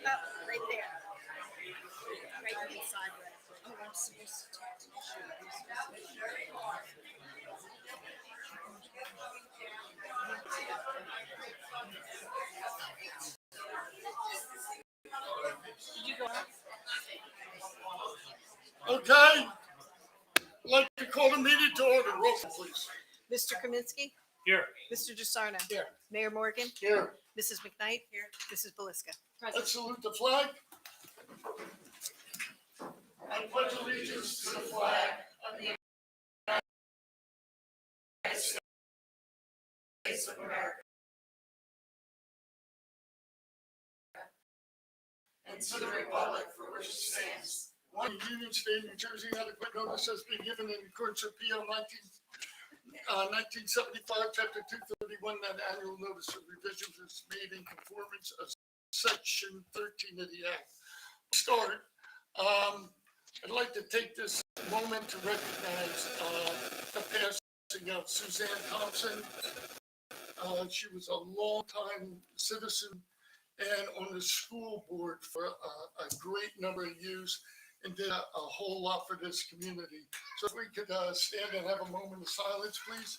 Right there. Right inside. Oh, I'm supposed to talk to you. Did you go out? Okay, I'd like to call the meeting to order. Roll call, please. Mr. Kaminsky? Here. Mr. DeSarno? Here. Mayor Morgan? Here. Mrs. McKnight? Here. Mrs. Belisca? Let's salute the flag. I pledge allegiance to the flag of the United States of America and to the republic for which it stands, one Union State, New Jersey. Adequate notice has been given in accordance with PO 1975, Chapter 231, that annual notice of revisions is made in conformance of Section 13 of the Act. Start. I'd like to take this moment to recognize the passing of Suzanne Thompson. She was a longtime citizen and on the school board for a great number of years and did a whole lot for this community. So if we could stand and have a moment of silence, please.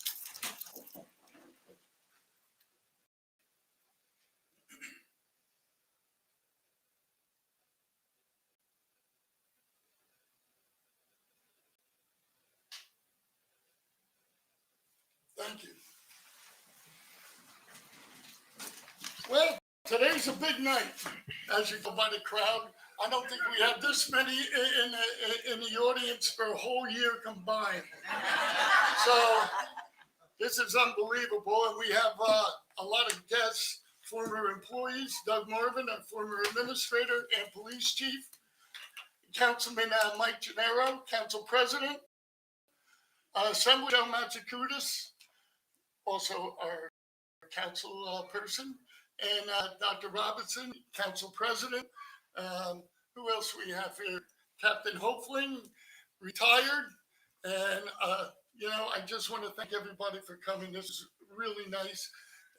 Thank you. Well, today's a big night, as you go by the crowd. I don't think we have this many in the audience for a whole year combined. So this is unbelievable, and we have a lot of guests, former employees, Doug Marvin, a former administrator and police chief, Councilman Mike Gennaro, Council President, Assemblyman Matsakudis, also our council person, and Dr. Robinson, Council President. Who else we have here? Captain Hopefling, retired. And, I just want to thank everybody for coming. This is really nice.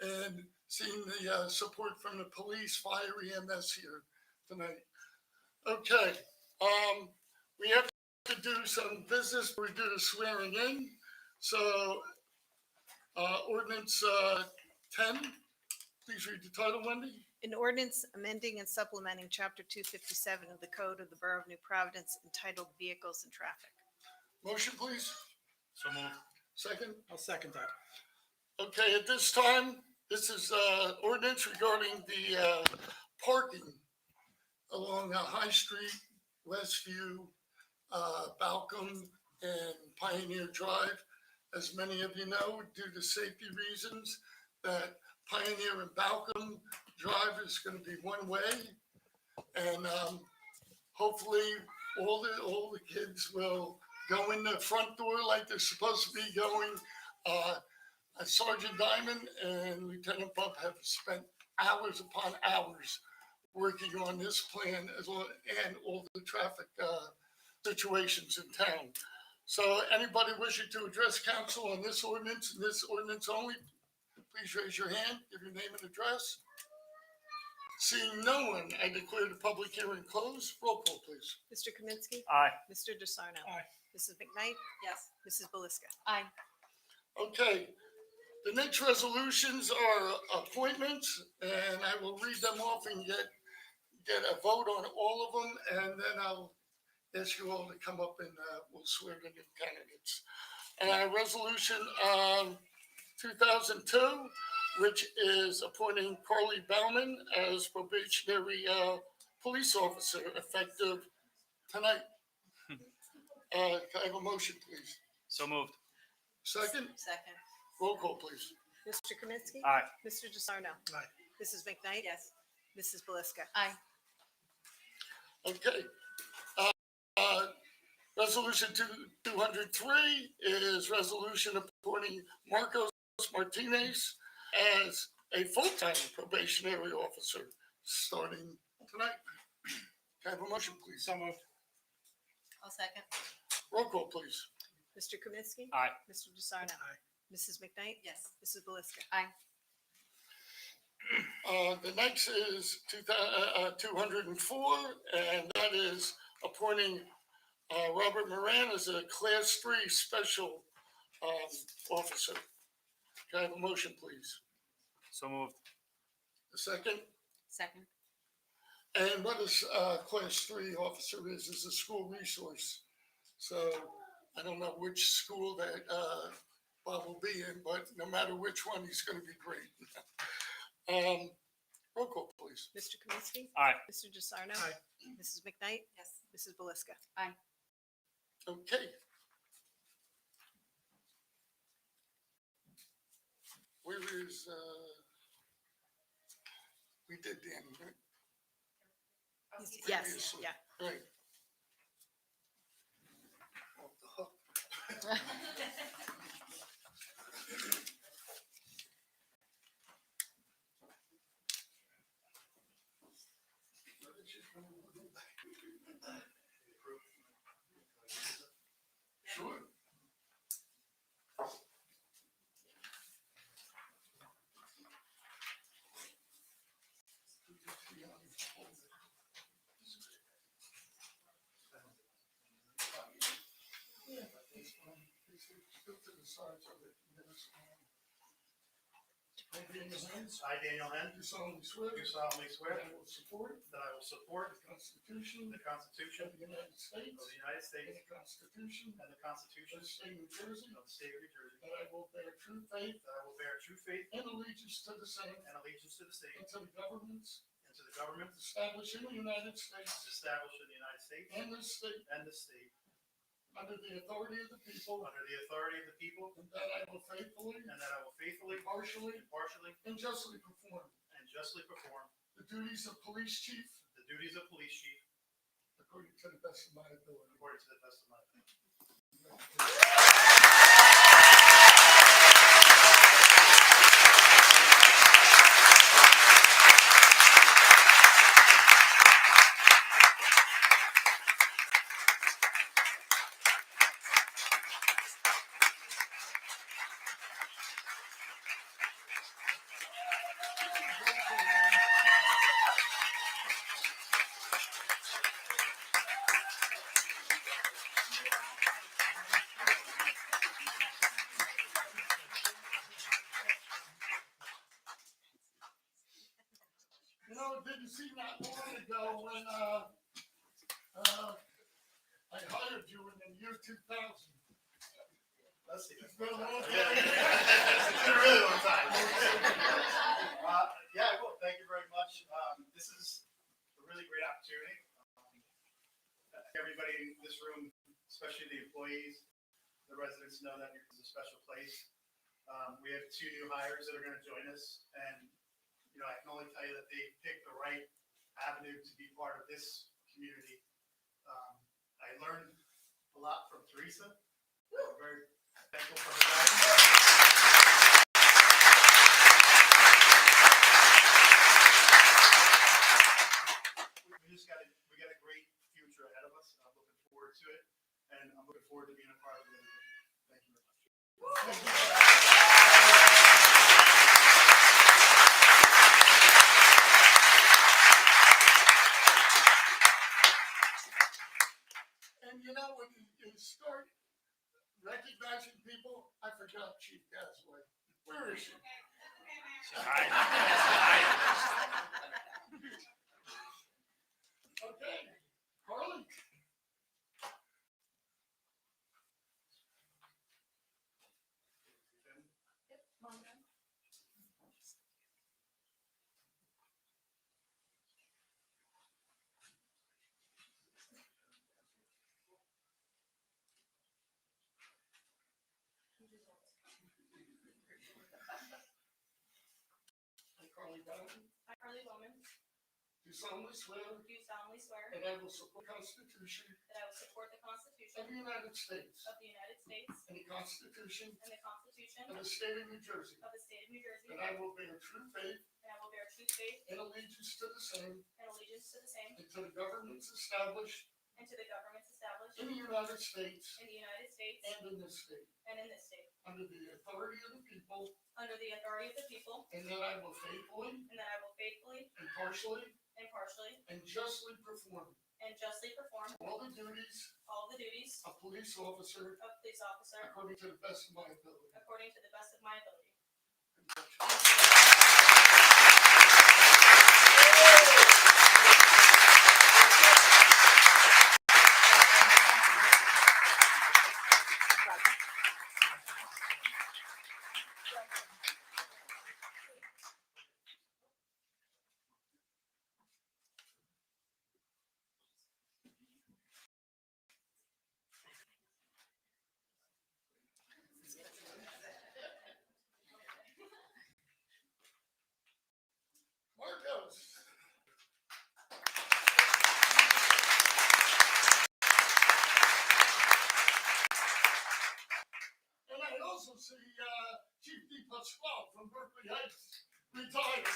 And seeing the support from the police, fire, EMS here tonight. Okay. We have to do some business. We do the swearing in. So, ordinance 10. Please read the title, Wendy. An ordinance amending and supplementing Chapter 257 of the Code of the Borough of New Providence entitled Vehicles and Traffic. Motion, please. So moved. Second. I'll second that. Okay, at this time, this is ordinance regarding the parking along High Street, Westview, Balcom, and Pioneer Drive. As many of you know, due to safety reasons, that Pioneer and Balcom Drive is going to be one way, and hopefully all the kids will go in the front door like they're supposed to be going. Sergeant Diamond and Lieutenant Bump have spent hours upon hours working on this plan as well and all the traffic situations in town. So anybody wishing to address council on this ordinance only, please raise your hand, give your name and address. Seeing no one, I declare the public hearing closed. Roll call, please. Mr. Kaminsky? Aye. Mr. DeSarno? Aye. Mrs. McKnight? Yes. Mrs. Belisca? Aye. Okay, the next resolutions are appointments, and I will read them off and get a vote on all of them, and then I'll ask you all to come up and we'll swear in the candidates. Resolution 2002, which is appointing Carly Bauman as probationary police officer effective tonight. Can I have a motion, please? So moved. Second, Second. roll call, please. Mr. Kaminsky? Aye. Mr. DeSarno? Aye. Mrs. McKnight? Yes. Mrs. Belisca? Aye. Okay. Resolution 203 is resolution appointing Marcos Martinez as a full-time probationary officer starting tonight. Can I have a motion, please? So moved. I'll second. Roll call, please. Mr. Kaminsky? Aye. Mr. DeSarno? Aye. Mrs. McKnight? Yes. Mrs. Belisca? Aye. The next is 204, and that is appointing Robert Moran as a Class 3 Special Officer. Can I have a motion, please? So moved. A second? Second. And what a Class 3 officer is a school resource. So I don't know which school that Bob will be in, but no matter which one, he's going to be great. Roll call, please. Mr. Kaminsky? Aye. Mr. DeSarno? Aye. Mrs. McKnight? Yes. Mrs. Belisca? Okay. Where is, we did Danny, right? Yes, Previously. yeah. Right. Off the hook. Sure. Yeah, that's fine. Go to the sides of it. I, Daniel Henn, You solemnly swear do solemnly swear that I will support that I will support the Constitution the Constitution of the United States of the United and States the Constitution and the of Constitution the State of New Jersey, of the State of New Jersey, that I will bear true faith that I will bear true faith and allegiance to the same and allegiance to the same and to the governments and to the government established in the United States established in the United States and this state and this state under the authority of the people, under the authority of the people, and that I will faithfully, and that I will faithfully, impartially, impartially, and justly perform and justly perform the duties of police chief the duties of police chief according to the best of my ability. according to the best of my ability. You know, it didn't seem that long ago when I hired you in the year 2000. Let's see. It's been a long Yeah. time. It's been a really long time. Yeah, I will. Thank you very much. This is a really great opportunity. Everybody in this room, especially the employees, the residents, know that it's a special place. We have 2 new hires that are going to join us, and you know, I can only tell you that they picked the right avenue to be part of this community. I learned a lot from Teresa. I'm very thankful for her guidance. We got a great future ahead of us, and I'm looking forward to it, and I'm looking forward to being a part of it. Thank you very much. And you know, when you start recognizing people, I forgot Chief Gasway. Where is she? Aye. Okay, Carly. I, Carly Bowden, I, Carly Bowman, do solemnly swear do solemnly swear that I will support the Constitution that I will support the of Constitution the United States of the United States and the Constitution and the Constitution of the State of New Jersey, of the State of New Jersey, and I will bear true faith and I will bear true faith and allegiance to the same and allegiance to the same and to the governments established and to the governments established in the United States in the United States and in this state, and in this state, under the authority of the people, under the authority of the people, and that I will faithfully, and that I will faithfully, impartially, impartially, and justly perform perform all the duties all the duties of police officer of police officer according to the best of my ability. according to the best of my ability. Marcos. And I also see Chief D. Pasquale from Berkeley Heights, retired.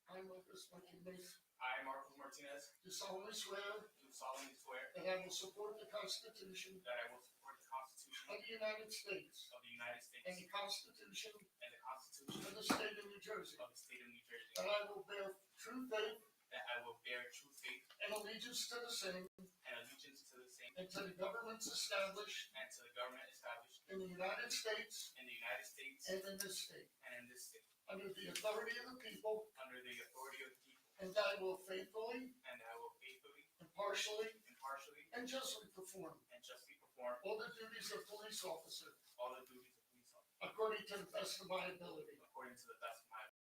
I, Marcus Martinez, I, Marcos Martinez, do solemnly swear do solemnly swear that I will support the Constitution that I will support the Constitution of the United States of the United and States the Constitution and the Constitution of the State of New Jersey, of the State of New Jersey, that I will bear true faith that I will bear true faith and allegiance to the same and allegiance to the same and to the governments established and to the government established in the United States in the United States and in this state, and in this state, under the authority of the people, under the authority of the people, and that I will faithfully, and I will faithfully, impartially, impartially, and justly perform and justly perform all the duties of police officer all the duties of police officer according to the best of my ability. according to the best of my ability.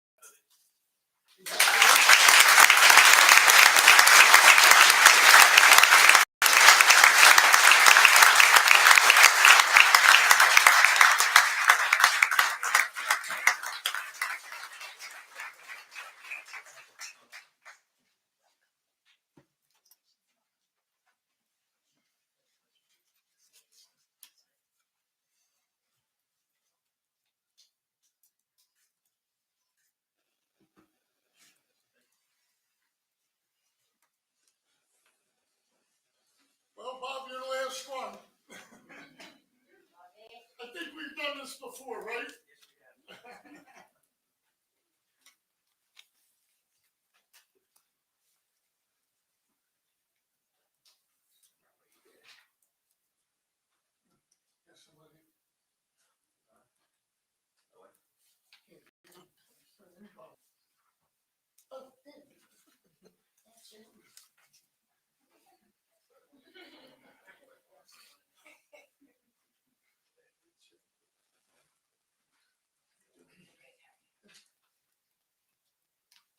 Well, Bob, you're the last one. I think we've done this before, right? Yes, somebody. Oh, good. Absolutely.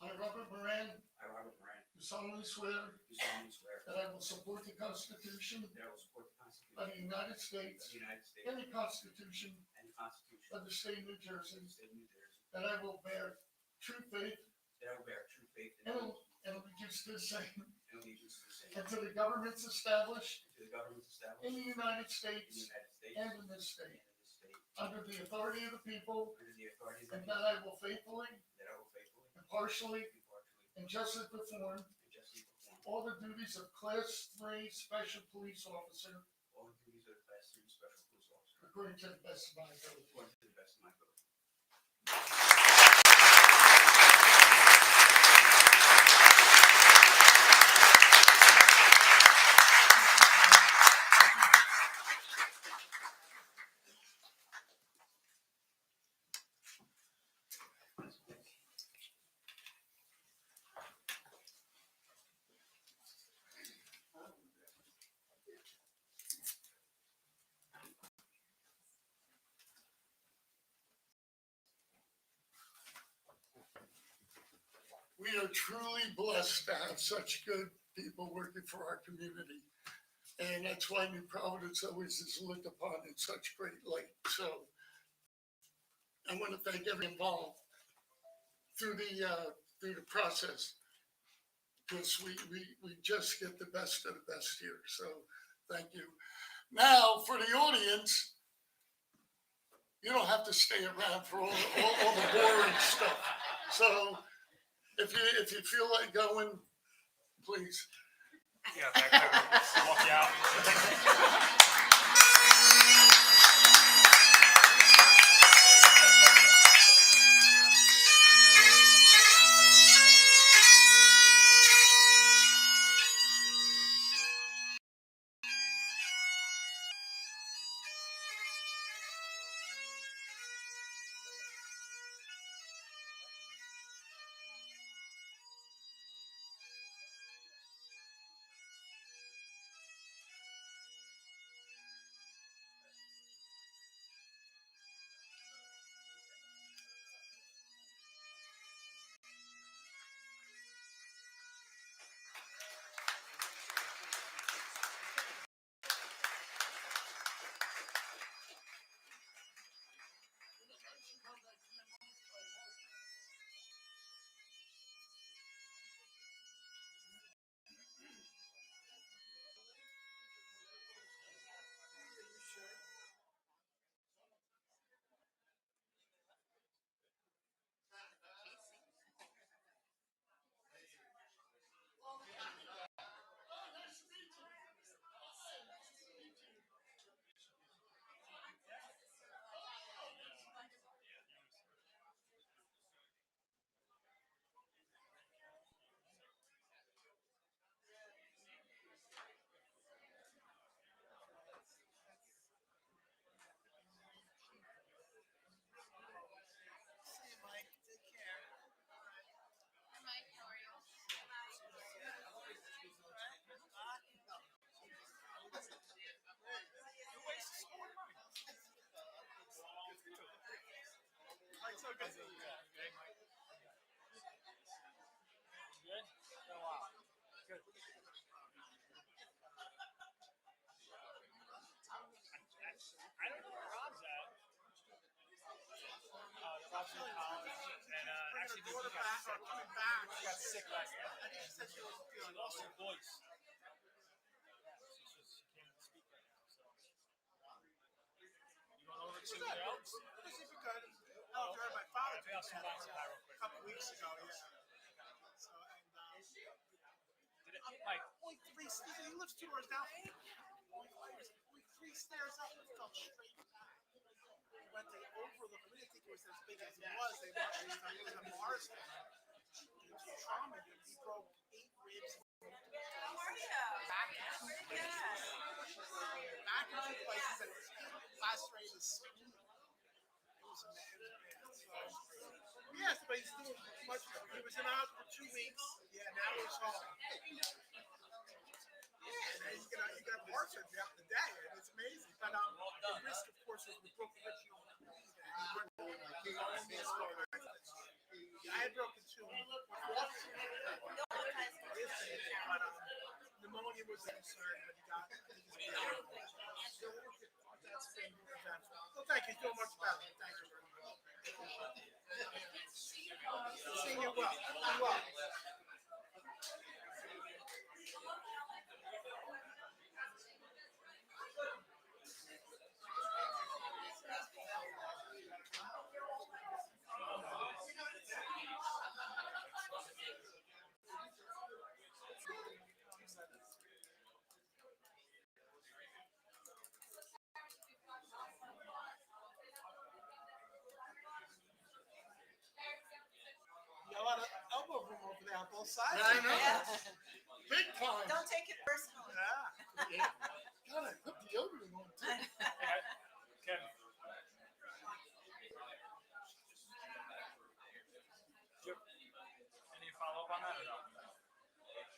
I, Robert Moran, I, Robert Moran, do solemnly swear do solemnly swear that I will support the Constitution that I will support the Constitution of the United of States the United States and the Constitution and the Constitution of the State of New Jersey, of the State of New Jersey, that I will bear true faith that I will bear true faith and and allegiance to the same allegiance to the same and to the governments established and to the governments established in in the United the States United States and in this state, in this state, under the authority of the people, under the authority of and the that people, I will faithfully, that I will faithfully, impartially, impartially, and justly perform and justly perform all the duties of Class 3 Special Police Officer all the duties of the Class 3 Special Police Officer according to the best of my ability. according to the best of my ability. We are truly blessed to have such good people working for our community. And that's why New Providence always is looked upon in such great light. So I want to thank everyone involved through the process. Because we just get the best of the best here. So thank you. Now, for the audience, you don't have to stay around for all the boring stuff. So if you feel like going, please. Yeah, back there. Walk you out. I don't know where Rob's at. Rob's in college, and actually the got sick last night. She lost her voice. She can't even speak right now. So, you going over to the Elks? Oh, my father Maybe I'll swing by and say hi real quick. a couple weeks ago, yeah. So, Did it, Mike? only he lives 2 doors down. Only 3 stairs up and fell straight back. We went to overlook. We didn't think it was as big as it was. They were it was a Mars. It was trauma. He broke 8 ribs. Back in 2 places and lacerated his spine. It was amazing. So, yes, but he's doing much better. He was in the hospital for 2 weeks. Yeah, now he's home. Yeah, and then you can have heart surgery out in the day, and it's amazing. But the risk, of course, is with broken ribs, you don't believe that. I had broken 2 but pneumonia was a concern, but he got that's been eventful. Well, thank you. Doing much better. Thank you very much. Seeing you well. You well. You got a lot of elbow room over there on both sides. I know. Yeah. Big time. Don't take it personally. Yeah. Yeah. God, I put deodorant on too. Kevin. Any follow up on that or no?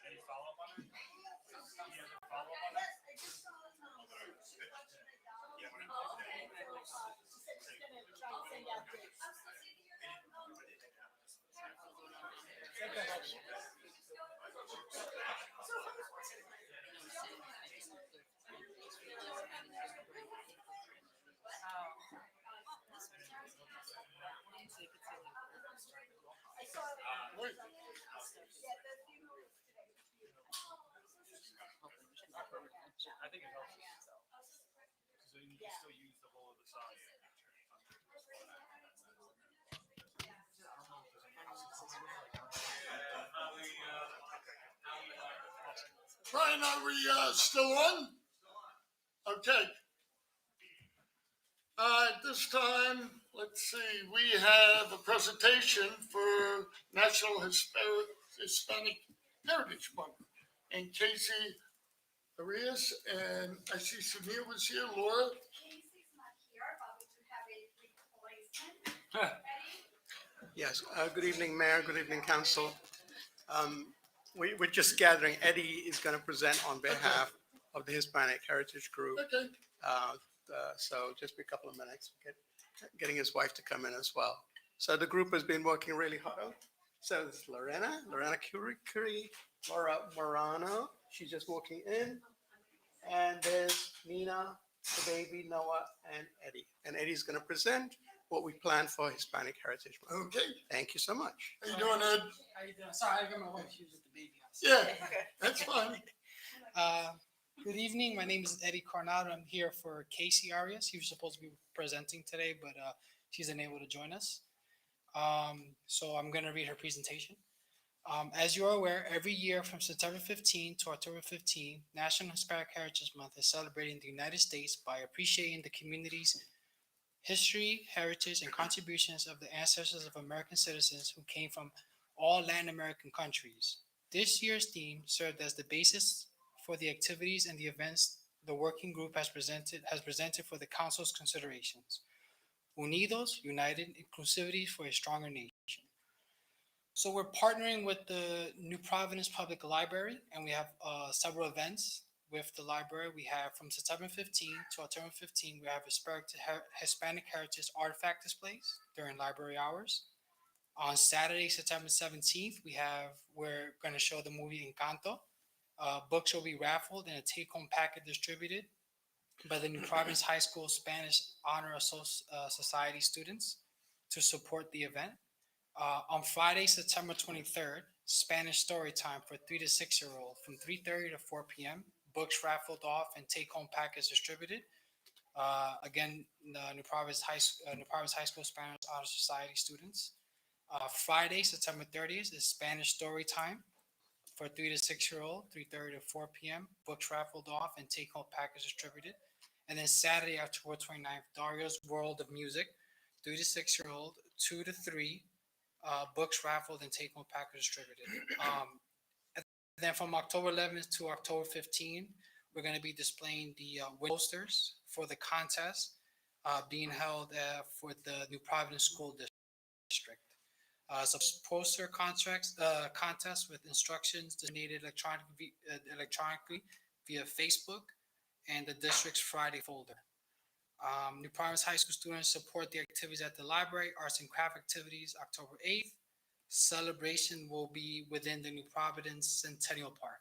Any follow up on that? Any other follow up on that? can still use the whole of the side. Brian, are we still on? Okay. At this time, let's see, we have a presentation for National Hispanic Heritage Month. And Casey Arias, and I see Sunil was here, Laura. Casey's not here, but we do have a replacement. Eddie? Yes, good evening, Mayor, good evening, Council. We're just gathering. Eddie is going to present on behalf of the Hispanic Heritage Group. Okay, So just a couple of minutes, getting his wife to come in as well. So the group has been working really hard. So it's Lorena Curie, Laura Morano, she's just walking in. And there's Nina, the baby, Noah, and Eddie. And Eddie's going to present what we planned for Hispanic Heritage Month. okay. Thank you so much. How you doing, Ed? How you doing? Sorry, I got my wife. She was at the baby house. Yeah, that's fine. Good evening. My name is Eddie Coronado. I'm here for Casey Arias. He was supposed to be presenting today, but she's unable to join us. So I'm going to read her presentation. As you are aware, every year from September 15 to October 15, National Hispanic Heritage Month is celebrating the United States by appreciating the community's history, heritage, and contributions of the ancestors of American citizens who came from all Latin American countries. This year's theme served as the basis for the activities and the events the working group has presented for the Council's considerations. Unidos, United, Inclusivity for a Stronger Nation. So we're partnering with the New Providence Public Library, and we have several events with the library. We have from September 15 to October 15, we have Hispanic Heritage Artifact displays during library hours. On Saturday, September 17th, we're going to show the movie Encanto. Books will be raffled and a take-home packet distributed by the New Providence High School Spanish Honor Society students to support the event. On Friday, September 23rd, Spanish story time for 3 to 6-year-old from 3:30 to 4 p.m. Books raffled off and take-home packets distributed. Again, the New Providence High School Spanish Honor Society students. Friday, September 30th is Spanish story time for 3 to 6-year-old, 3:30 to 4 p.m. Books raffled off and take-home packets distributed. And then Saturday, October 29th, Dario's World of Music, 3 to 6-year-old, 2 to 3. Books raffled and take-home package distributed. And then from October 11th to October 15th, we're going to be displaying the posters for the contest being held for the New Providence School District. So poster contest with instructions disseminated electronically via Facebook and the district's Friday folder. New Providence High School students support the activities at the library, arts and craft activities, October 8th. Celebration will be within the New Providence Centennial Park.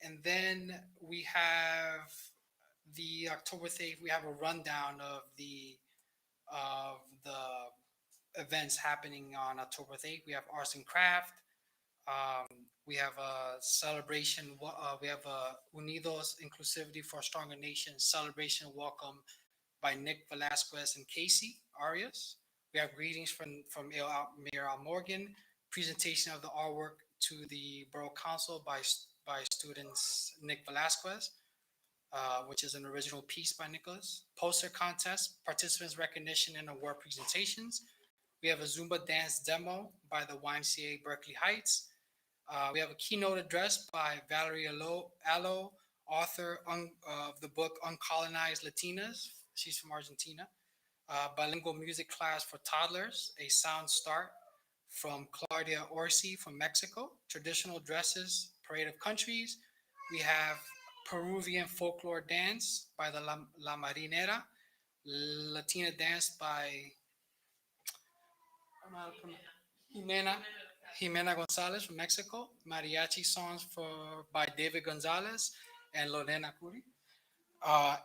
And then we have the October 8th, we have a rundown of the events happening on October 8th. We have arts and craft. We have a celebration. We have a Unidos Inclusivity for a Stronger Nation celebration welcome by Nick Velasquez and Casey Arias. We have greetings from Mayor Al Morgan, presentation of the artwork to the Borough Council by students Nick Velasquez, which is an original piece by Nicholas. Poster contest, participants recognition and award presentations. We have a Zumba dance demo by the YMCA Berkeley Heights. We have a keynote address by Valerie Allo, author of the book Uncolonized Latinas. She's from Argentina. Bilingual music class for toddlers, a sound start from Claudia Orsi from Mexico. Traditional dresses, parade of countries. We have Peruvian folklore dance by the La Marinera. Latina dance by Jimena Gonzalez from Mexico, mariachi songs by David Gonzalez and Lorena Curi,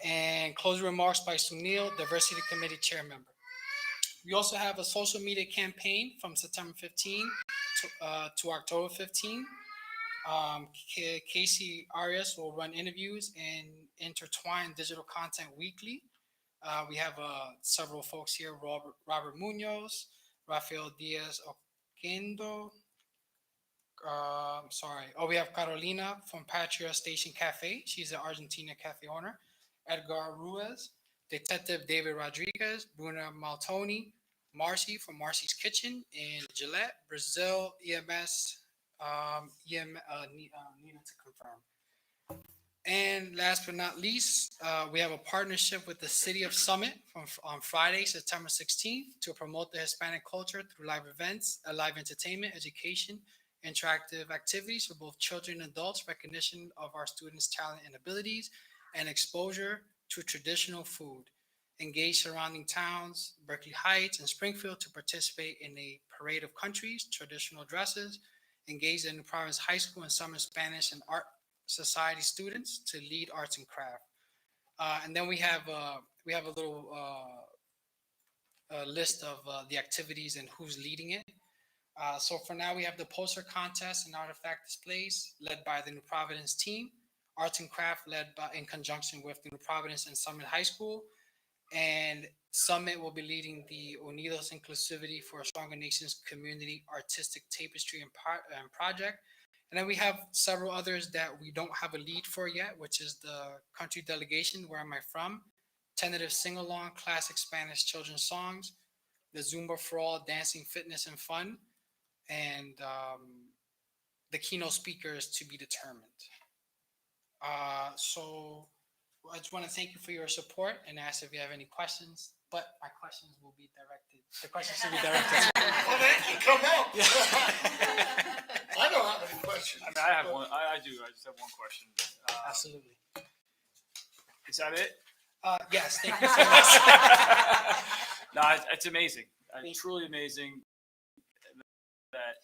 and closing remarks by Sunil, Diversity Committee Chair Member. We also have a social media campaign from September 15 to October 15. Casey Arias will run interviews and intertwined digital content weekly. We have several folks here: Robert Munoz, Rafael Diaz Oquendo. Sorry. Oh, we have Carolina from Patria Station Cafe. She's the Argentina cafe owner. Edgar Ruiz, Detective David Rodriguez, Bruna Maltoni, Marcy from Marcy's Kitchen, and Gillette, Brazil, EMS, Nina to confirm. And last but not least, we have a partnership with the City of Summit on Friday, September 16th, to promote the Hispanic culture through live events, live entertainment, education, interactive activities for both children and adults, recognition of our students' talent and abilities, and exposure to traditional food. Engage surrounding towns, Berkeley Heights and Springfield, to participate in a parade of countries, traditional dresses. Engage the New Providence High School and Summer Spanish and Art Society students to lead arts and craft. And then we have a little list of the activities and who's leading it. So for now, we have the poster contest and artifact displays led by the New Providence team. Arts and craft led by in conjunction with New Providence and Summit High School. And Summit will be leading the Unidos Inclusivity for a Stronger Nations Community Artistic Tapestry and Project. And then we have several others that we don't have a lead for yet, which is the country delegation, Where Am I From? Tentative Sing-Along, Classic Spanish Children's Songs, the Zumba for All, Dancing, Fitness, and Fun, and the keynote speakers to be determined. So I just want to thank you for your support and ask if you have any questions, but my questions will be directed. The questions should be directed. Well, they can come up. I don't have any questions. I mean, I have one. I do. I just have one question. Absolutely. Is that it? Yes, thank you so much. No, it's amazing. Truly amazing that,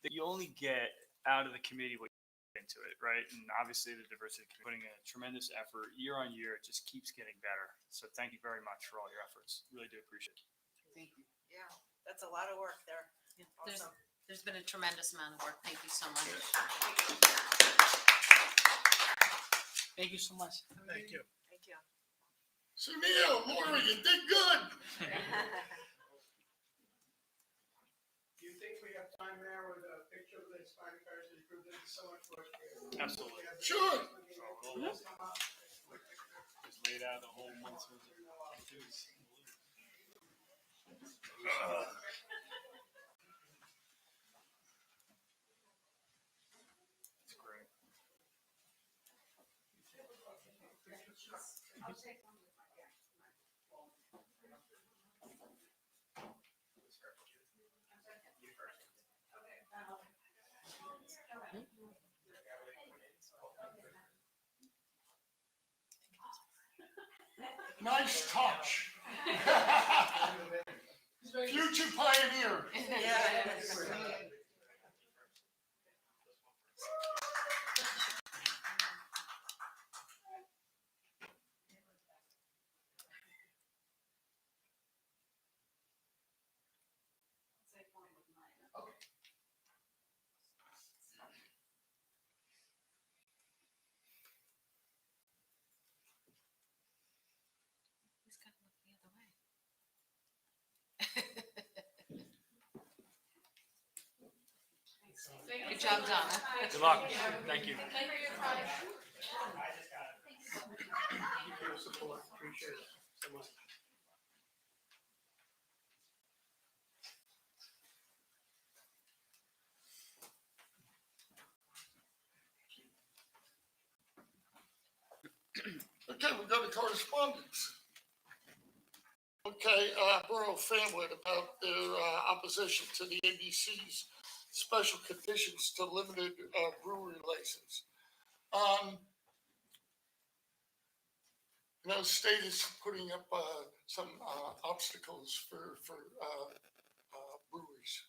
that you only get out of the committee what you put into it, right? And obviously the diversity, putting in a tremendous effort year on year, it just keeps getting better. So thank you very much for all your efforts. Really do appreciate it. Thank you. Yeah, that's a lot of work there. Awesome. There's been a tremendous amount of work. Thank you so much. Thank you so much. Thank you. Thank you. Sunil, Laura, you did good. Do you think we have time there with a picture of the Hispanic Heritage Group? Thank you so much for Absolutely. Sure. Just laid out the whole month's worth of activities. It's great. Nice touch. Future pioneer. He's got to look the other way. Good job, Donna. Good luck. Thank you. Thank you for your support. Appreciate it so much. Okay, we'll go to correspondence. Okay, Borough Family about their opposition to the ABC's special conditions to limited brewery license. State is putting up some obstacles for breweries.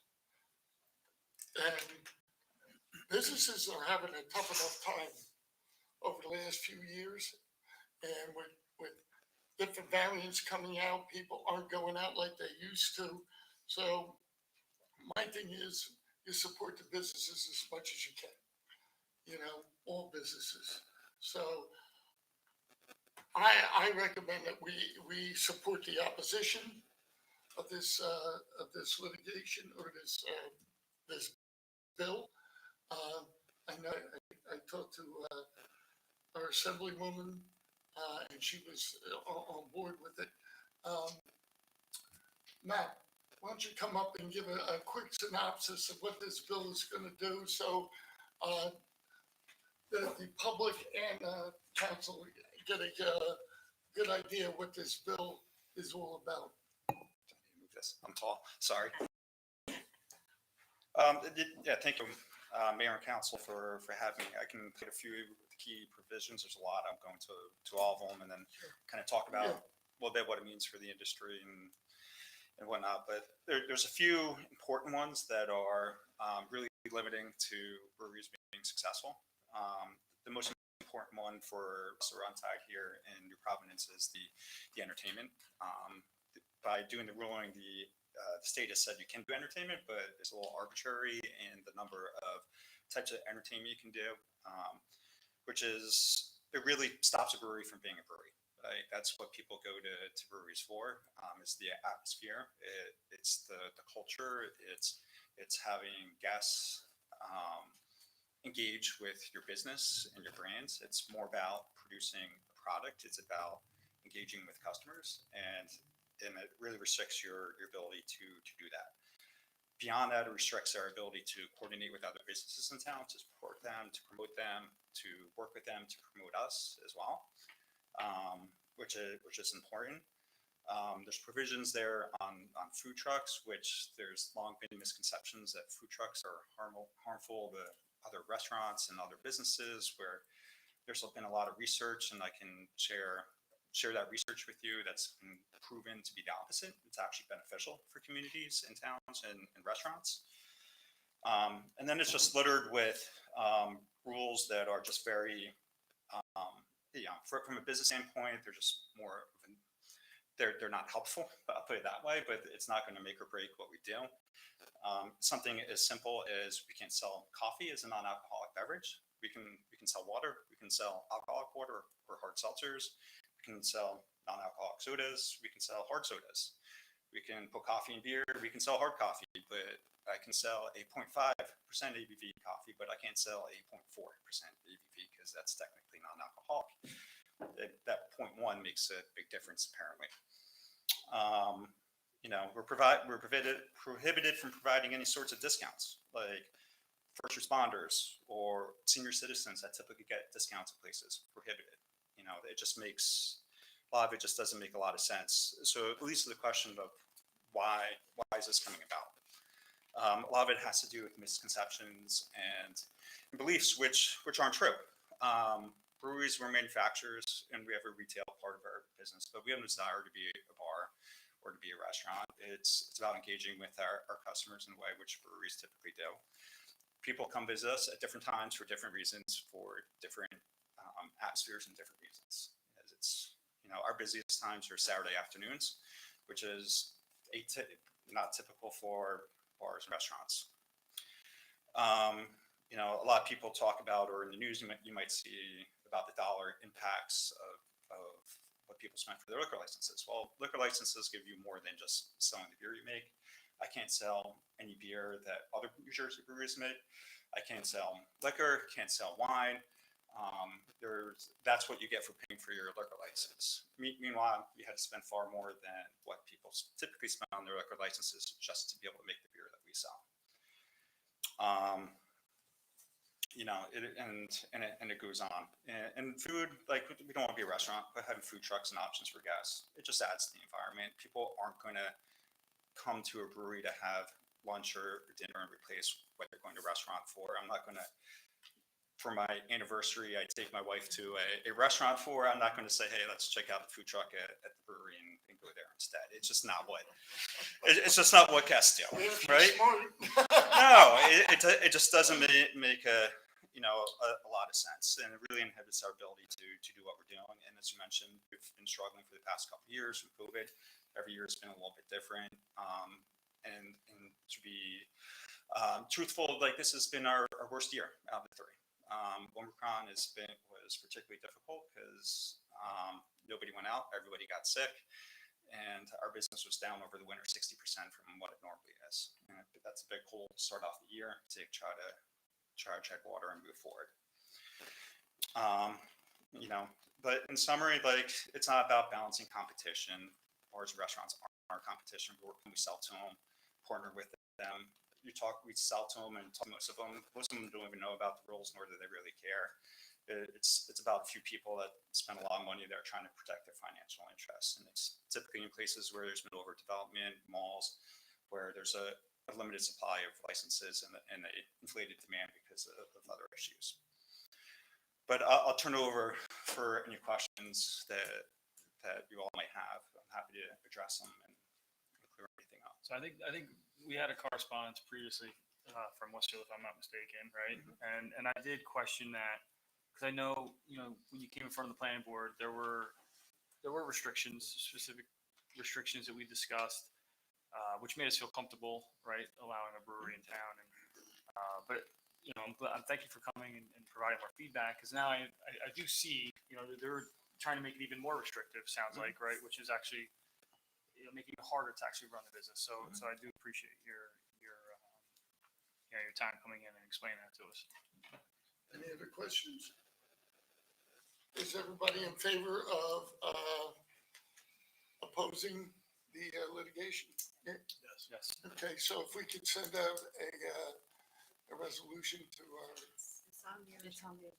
And businesses are having a tough enough time over the last few years. And with different variants coming out, people aren't going out like they used to. So my thing is, you support the businesses as much as you can, all businesses. So I recommend that we support the opposition of this litigation or this bill. I know, I talked to, our assemblywoman, and she was on board with it. Matt, why don't you come up and give a quick synopsis of what this bill is gonna do, so, the public and, council get a, good idea what this bill is all about. Move this. I'm tall. Sorry. Yeah, thank you, Mayor and Council for having me. I can hit a few key provisions. There's a lot. I'm going to all of them and then kind of talk about Yeah. a little bit what it means for the industry and whatnot. But there's a few important ones that are really limiting to breweries being successful. The most important one for us around tag here in New Providence is the entertainment. By doing the ruling, the state has said you can do entertainment, but it's a little arbitrary in the number of types of entertainment you can do, which is, it really stops a brewery from being a brewery. Right? That's what people go to breweries for, is the atmosphere. It's the culture. It's having guests engage with your business and your brands. It's more about producing a product. It's about engaging with customers, and it really restricts your ability to do that. Beyond that, it restricts our ability to coordinate with other businesses in town, to support them, to promote them, to work with them, to promote us as well, which is important. There's provisions there on food trucks, which there's long been misconceptions that food trucks are harmful to other restaurants and other businesses, where there's been a lot of research, and I can share that research with you that's been proven to be the opposite. It's actually beneficial for communities and towns and restaurants. And then it's just littered with rules that are just very, from a business standpoint, they're just more of they're not helpful, I'll put it that way, but it's not going to make or break what we do. Something as simple as we can't sell coffee as a non-alcoholic beverage. We can sell water. We can sell alcoholic water or hard seltzers. We can sell non-alcoholic sodas. We can sell hard sodas. We can put coffee in beer. We can sell hard coffee, but I can sell a 0.5% ABV coffee, but I can't sell a 0.4% ABV because that's technically non-alcoholic. That 0.1 makes a big difference, apparently. We're prohibited from providing any sorts of discounts, like first responders or senior citizens that typically get discounts at places. Prohibited. It just makes a lot of it just doesn't make a lot of sense. So it leads to the question of why is this coming about? A lot of it has to do with misconceptions and beliefs which aren't true. Breweries, we're manufacturers, and we have a retail part of our business, but we have no desire to be a bar or to be a restaurant. It's about engaging with our customers in a way which breweries typically do. People come visit us at different times for different reasons, for different atmospheres and different reasons. As it's, our busiest times are Saturday afternoons, which is not typical for bars and restaurants. A lot of people talk about, or in the news you might see about the dollar impacts of what people spend for their liquor licenses. Well, liquor licenses give you more than just selling the beer you make. I can't sell any beer that other New Jersey breweries make. I can't sell liquor, can't sell wine. That's what you get for paying for your liquor license. Meanwhile, you had to spend far more than what people typically spend on their liquor licenses just to be able to make the beer that we sell. It goes on. And food, like, we don't want to be a restaurant, but having food trucks and options for guests, it just adds to the environment. People aren't going to come to a brewery to have lunch or dinner and replace what they're going to a restaurant for. I'm not going to, for my anniversary, I take my wife to a restaurant for. I'm not going to say, hey, let's check out the food truck at the brewery and go there instead. It's just not what guests do, right? No, it just doesn't make a lot of sense, and it really inhibits our ability to do what we're doing. And as you mentioned, we've been struggling for the past couple of years with COVID. Every year has been a little bit different. And to be truthful, like, this has been our worst year out of the three. Omicron was particularly difficult because nobody went out, everybody got sick, and our business was down over the winter 60% from what it normally is. And that's a big hole to start off the year to try to check water and move forward. But in summary, like, it's not about balancing competition. Bars and restaurants aren't our competition. We sell to them, partner with them. We sell to them, and most of them don't even know about the rules, nor do they really care. It's about a few people that spend a lot of money that are trying to protect their financial interests, and it's typically in places where there's been overdevelopment, malls, where there's a limited supply of licenses and an inflated demand because of other issues. But I'll turn it over for any questions that you all might have. I'm happy to address them and clear anything up. So I think we had a correspondence previously from Worcester, if I'm not mistaken, right? And I did question that because I know, when you came in front of the planning board, there were restrictions, specific restrictions that we discussed, which made us feel comfortable, right, allowing a brewery in town. And but I'm thank you for coming and providing more feedback, because now I do see, they're trying to make it even more restrictive. Sounds like, right, which is actually making it harder to actually run the business. So I do appreciate your time coming in and explaining that to us. Any other questions? Is everybody in favor of opposing the litigation? Yes. Okay, so if we could send out a resolution to our, It's on the agenda.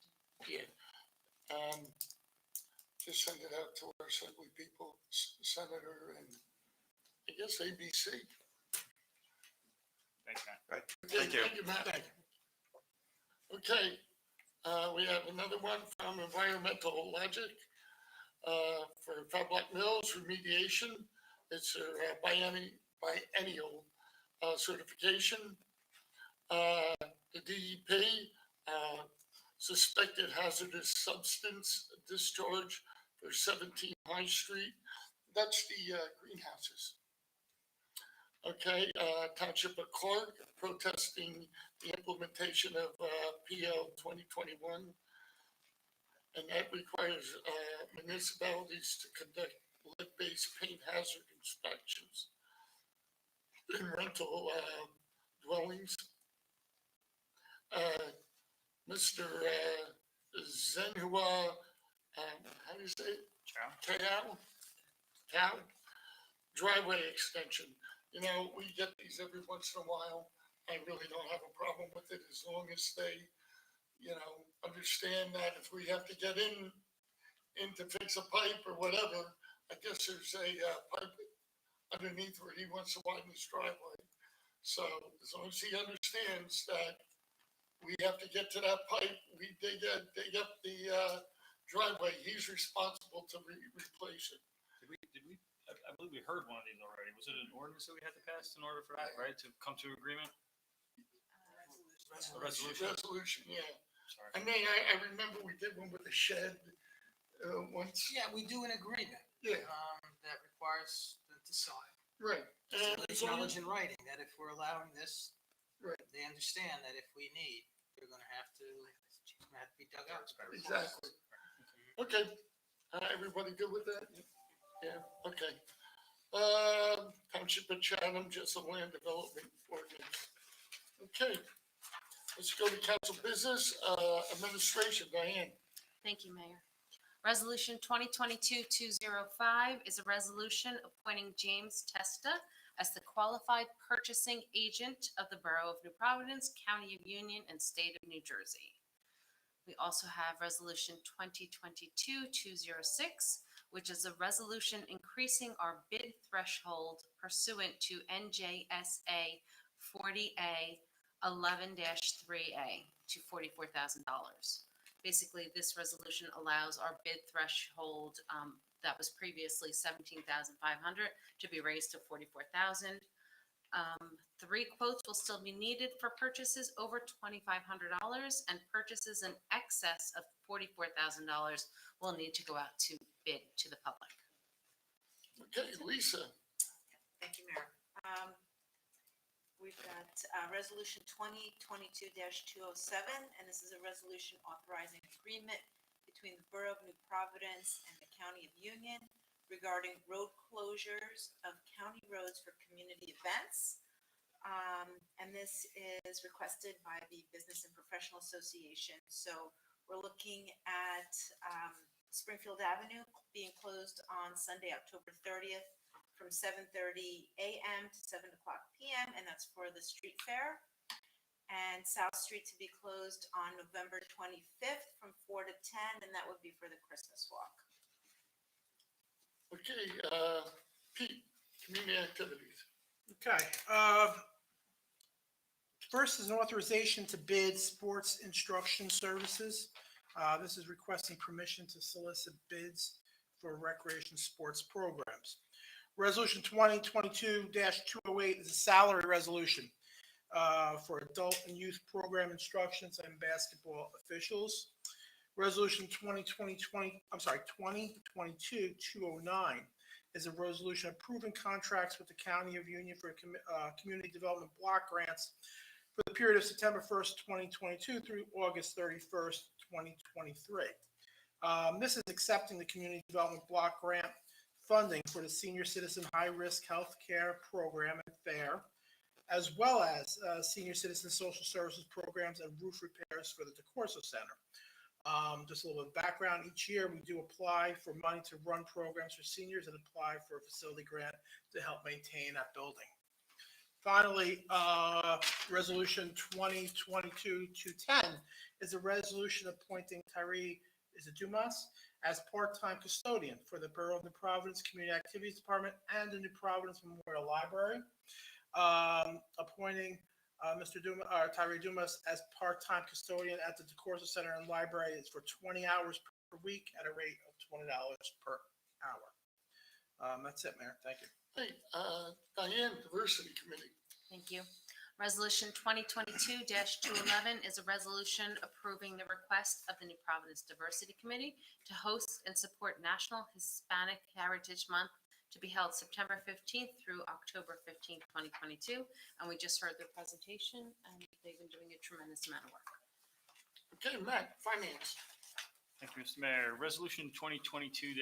just send it out to our assembly people, senator, and I guess ABC. Thanks, Matt. Right. Okay, Thank you. Thank you, Matt. Okay, we have another one from Environmental Logic for Fat Black Mills remediation. It's a biennial certification. The DEP suspected hazardous substance discharge for 17 High Street. That's the greenhouses. Okay, Township of Clark protesting the implementation of PL 2021. And that requires municipalities to conduct lead-based paint hazard inspections in rental dwellings. Mr. Zenhua, how do you say it? Cow driveway extension. We get these every once in a while. I really don't have a problem with it as long as they, understand that if we have to get in to fix a pipe or whatever, I guess there's a pipe underneath where he wants to widen his driveway. So as long as he understands that we have to get to that pipe, we dig up the driveway, he's responsible to replace it. Did we? I believe we heard one of these already. Was it an ordinance that we had to pass in order for that, right? To come to agreement? A resolution. Resolution, yeah. Sorry. I mean, I remember we did one with the shed once. Yeah, we do an agreement. Yeah. That requires them to sign. Right. So And they as long acknowledge as- in writing that if we're allowing this, Right. they understand that if we need, they're gonna have to be dug out. Exactly. Okay. Everybody good with that? Yeah, okay. Township of Chatham, just a land development ordinance. Okay. Let's go to council business, administration, Diane. Thank you, Mayor. Resolution 2022-205 is a resolution appointing James Testa as the qualified purchasing agent of the Borough of New Providence, County of Union, and State of New Jersey. We also have Resolution 2022-206, which is a resolution increasing our bid threshold pursuant to NJSA 40A 11-3A to $44,000. Basically, this resolution allows our bid threshold that was previously $17,500 to be raised to $44,000. 3 quotes will still be needed for purchases over $2,500, and purchases in excess of $44,000 will need to go out to bid to the public. Okay, Lisa. Thank you, Mayor. We've got Resolution 2022-207, and this is a resolution authorizing agreement between the Borough of New Providence and the County of Union regarding road closures of county roads for community events. And this is requested by the Business and Professional Association. So we're looking at Springfield Avenue being closed on Sunday, October 30th, from 7:30 a.m. to 7 o'clock p.m., and that's for the street fair. And South Street to be closed on November 25th from 4 to 10, and that would be for the Christmas walk. Okay, Pete, community activities. Okay, first is an authorization to bid sports instruction services. This is requesting permission to solicit bids for recreation sports programs. Resolution 2022-208 is a salary resolution for adult and youth program instructions and basketball officials. Resolution 2022-209 is a resolution approving contracts with the County of Union for community development block grants for the period of September 1st, 2022 through August 31st, 2023. This is accepting the community development block grant funding for the Senior Citizen High Risk Healthcare Program and Fair, as well as Senior Citizen Social Services Programs and roof repairs for the DeCorso Center. Just a little bit of background. Each year, we do apply for money to run programs for seniors and apply for a facility grant to help maintain that building. Finally, Resolution 2022-210 is a resolution appointing Tyree Dumas as part-time custodian for the Borough of New Providence Community Activities Department and the New Providence Memorial Library. Appointing Mr. Tyree Dumas as part-time custodian at the DeCorso Center and Library is for 20 hours per week at a rate of $20 per hour. That's it, Mayor. Thank you. Hey, Diane, Diversity Committee. Thank you. Resolution 2022-211 is a resolution approving the request of the New Providence Diversity Committee to host and support National Hispanic Heritage Month to be held September 15th through October 15th, 2022. And we just heard their presentation, and they've been doing a tremendous amount of work. Okay, Matt, Finance. Thank you, Mr. Mayor. Resolution 2022-212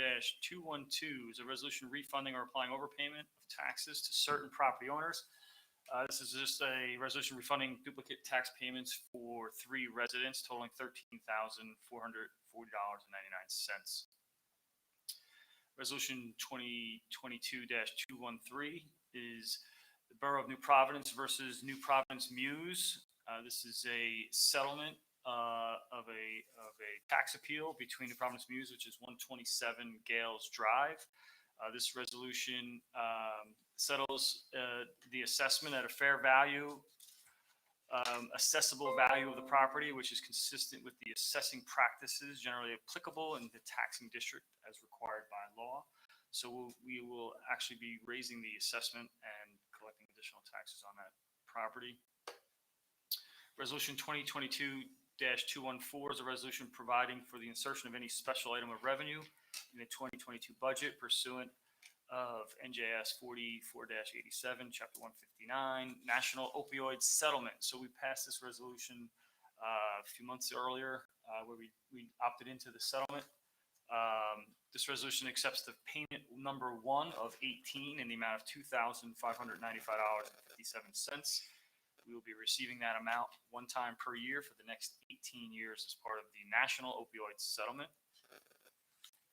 is a resolution refunding or applying overpayment of taxes to certain property owners. This is just a resolution refunding duplicate tax payments for 3 residents totaling $13,440.99. Resolution 2022-213 is the Borough of New Providence versus New Providence Muse. This is a settlement of a tax appeal between New Providence Muse, which is 127 Gales Drive. This resolution settles the assessment at a fair value, assessable value of the property, which is consistent with the assessing practices generally applicable in the taxing district as required by law. So we will actually be raising the assessment and collecting additional taxes on that property. Resolution 2022-214 is a resolution providing for the insertion of any special item of revenue in the 2022 budget pursuant of NJS 44-87, Chapter 159, National Opioid Settlement. So we passed this resolution a few months earlier where we opted into the settlement. This resolution accepts the payment number 1 of 18 in the amount of $2,595.57. We will be receiving that amount one time per year for the next 18 years as part of the National Opioid Settlement.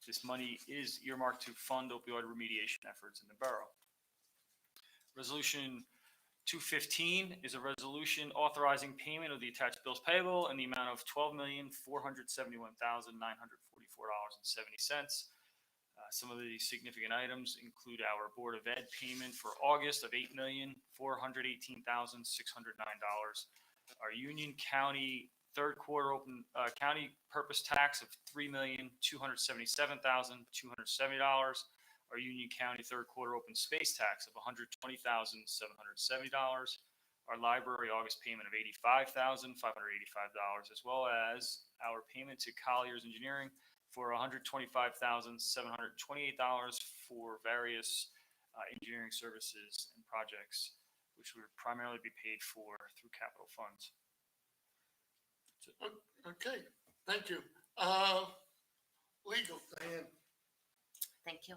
This money is earmarked to fund opioid remediation efforts in the borough. Resolution 215 is a resolution authorizing payment of the attached bills payable in the amount of $12,471,944.70. Some of the significant items include our Board of Ed payment for August of $8,418,609. Our Union County third quarter open county purpose tax of $3,277,270. Our Union County third quarter open space tax of $120,770. Our library August payment of $85,585, as well as our payment to Colliers Engineering for $125,728 for various engineering services and projects which would primarily be paid for through capital funds. Okay, thank you. Legal, Diane. Thank you.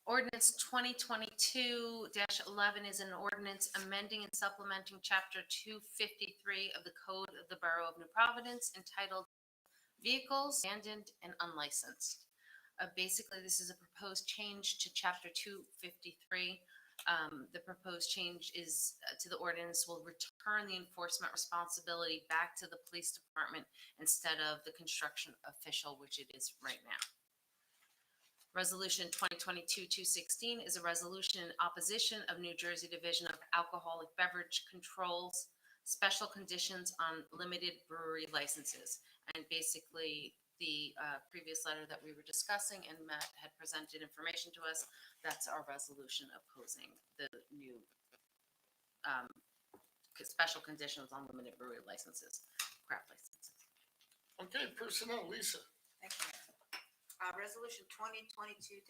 Ordinance 2022-11 is an ordinance amending and supplementing Chapter 253 of the Code of the Borough of New Providence entitled Vehicles Abandoned and Unlicensed. Basically, this is a proposed change to Chapter 253. The proposed change is to the ordinance will return the enforcement responsibility back to the police department instead of the construction official, which it is right now. Resolution 2022-216 is a resolution in opposition of New Jersey Division of Alcoholic Beverage Controls special conditions on limited brewery licenses. And basically, the previous letter that we were discussing and Matt had presented information to us, that's our resolution opposing the new special conditions on limited brewery licenses, craft licenses. Okay, personnel, Lisa. Thank you, Mayor. Resolution 2022-217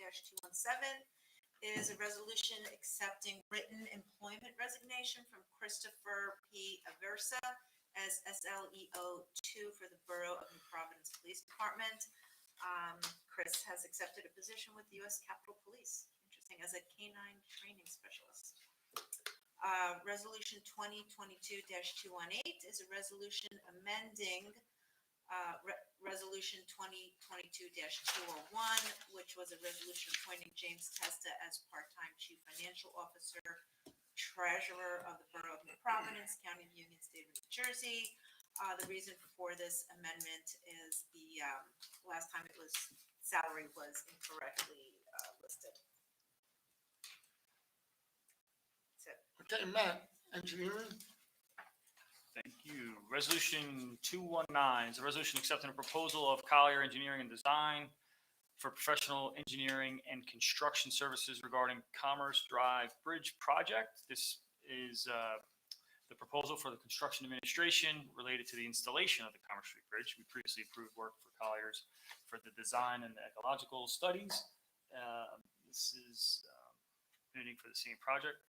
is a resolution accepting written employment resignation from Christopher P. Aversa as SLEO 2 for the Borough of New Providence Police Department. Chris has accepted a position with the U.S. Capitol Police, interesting, as a canine training specialist. Resolution 2022-218 is a resolution amending Resolution 2022-201, which was a resolution appointing James Testa as part-time Chief Financial Officer, Treasurer of the Borough of New Providence, County of Union, State of New Jersey. The reason for this amendment is the last time salary was incorrectly listed. That's it. Okay, Matt, engineering. Thank you. Resolution 219 is a resolution accepting a proposal of Collier Engineering and Design for professional engineering and construction services regarding Commerce Drive Bridge project. This is the proposal for the construction administration related to the installation of the Commerce Street Bridge. We previously approved work for Colliers for the design and the ecological studies. This is bidding for the same project.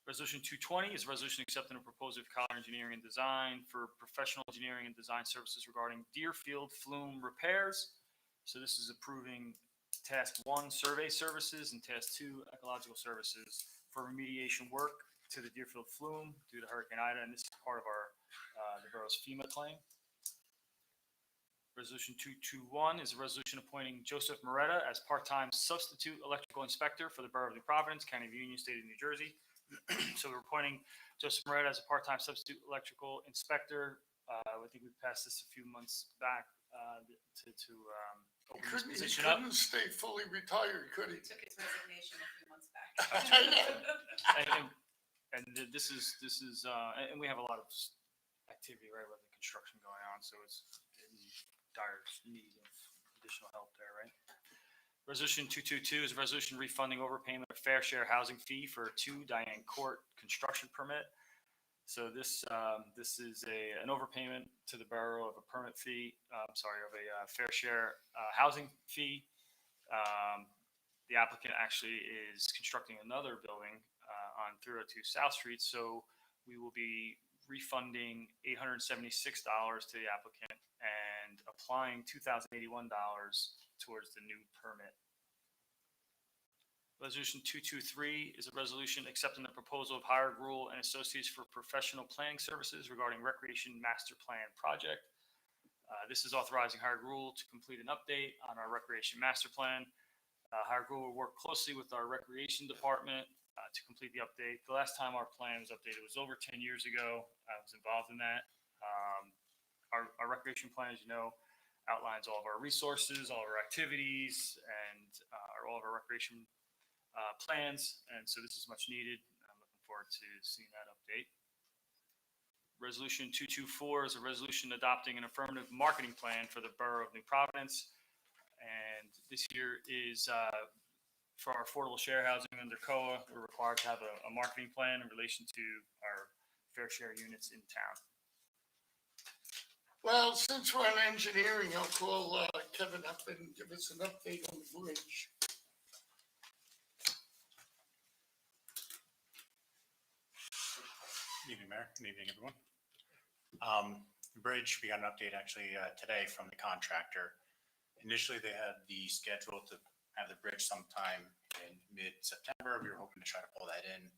Resolution 220 is a resolution accepting a proposal of Collier Engineering and Design for professional engineering and design services regarding Deerfield flume repairs. So this is approving Task 1 survey services and Task 2 ecological services for remediation work to the Deerfield flume due to Hurricane Ida, and this is part of our the borough's FEMA claim. Resolution 221 is a resolution appointing Joseph Moretta as part-time substitute electrical inspector for the Borough of New Providence, County of Union, State of New Jersey. So we're appointing Joseph Moretta as a part-time substitute electrical inspector. I think we passed this a few months back to open this He position up. couldn't stay fully retired, could he? Took his resignation a few months back. And this is and we have a lot of activity right with the construction going on, so it's in dire need of additional help there, right? Resolution 222 is a resolution refunding overpayment of fair share housing fee for 2 Diane Court construction permit. So this is an overpayment to the borough of a permit fee, of a fair share housing fee. The applicant actually is constructing another building on 302 South Street, so we will be refunding $876 to the applicant and applying $2,081 towards the new permit. Resolution 223 is a resolution accepting the proposal of Hired Rule and Associates for professional planning services regarding Recreation Master Plan project. This is authorizing Hired Rule to complete an update on our Recreation Master Plan. Hired Rule will work closely with our Recreation Department to complete the update. The last time our plan was updated was over 10 years ago. I was involved in that. Our Recreation Plan, as you know, outlines all of our resources, all of our activities, and all of our recreation plans. And so this is much needed. I'm looking forward to seeing that update. Resolution 224 is a resolution adopting an affirmative marketing plan for the Borough of New Providence. And this year is for our affordable share housing under COA. We're required to have a marketing plan in relation to our fair share units in town. Well, since we're on engineering, I'll call Kevin up and give us an update on the bridge. Good evening, Mayor. Good evening, everyone. Bridge, we got an update actually today from the contractor. Initially, they had the schedule to have the bridge sometime in mid-September. We were hoping to try to pull that in,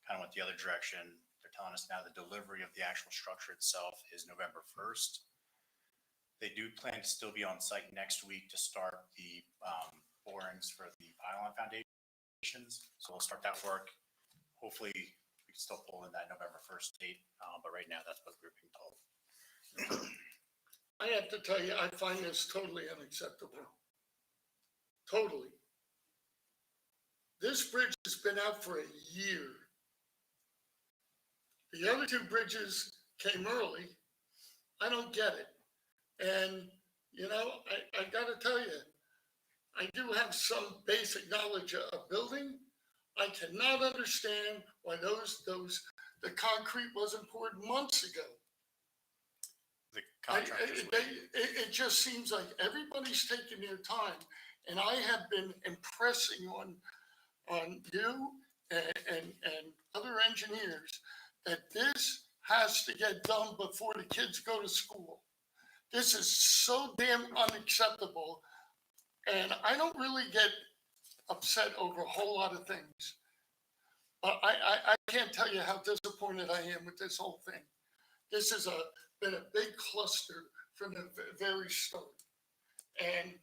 kind of went the other direction. They're telling us now the delivery of the actual structure itself is November 1st. They do plan to still be on site next week to start the borings for the pylon foundations. So we'll start that work. Hopefully, we can still pull in that November 1st date, but right now that's what we're being told. I have to tell you, I find this totally unacceptable. Totally. This bridge has been out for a year. The other two bridges came early. I don't get it. And, you know, I gotta tell you, I do have some basic knowledge of building. I cannot understand why the concrete wasn't poured months ago. The contractors. It just seems like everybody's taking their time, and I have been impressing on you and other engineers that this has to get done before the kids go to school. This is so damn unacceptable, and I don't really get upset over a whole lot of things. But I can't tell you how disappointed I am with this whole thing. This has been a big cluster from the very start. And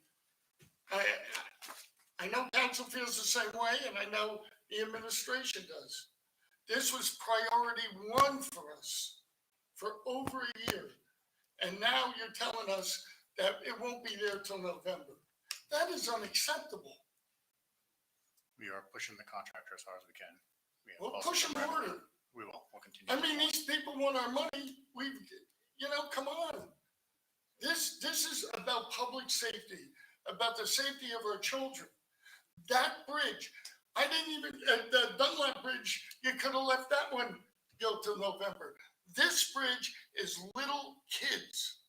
I know council feels the same way, and I know the administration does. This was priority one for us for over a year. And now you're telling us that it won't be there till November. That is unacceptable. We are pushing the contractor as hard as we can. We have We'll also push them some- harder. We will. We'll continue. I mean, these people want our money. Come on. This is about public safety, about the safety of our children. That bridge, I didn't even, the Dunlap Bridge, you could have left that one go till November. This bridge is little kids.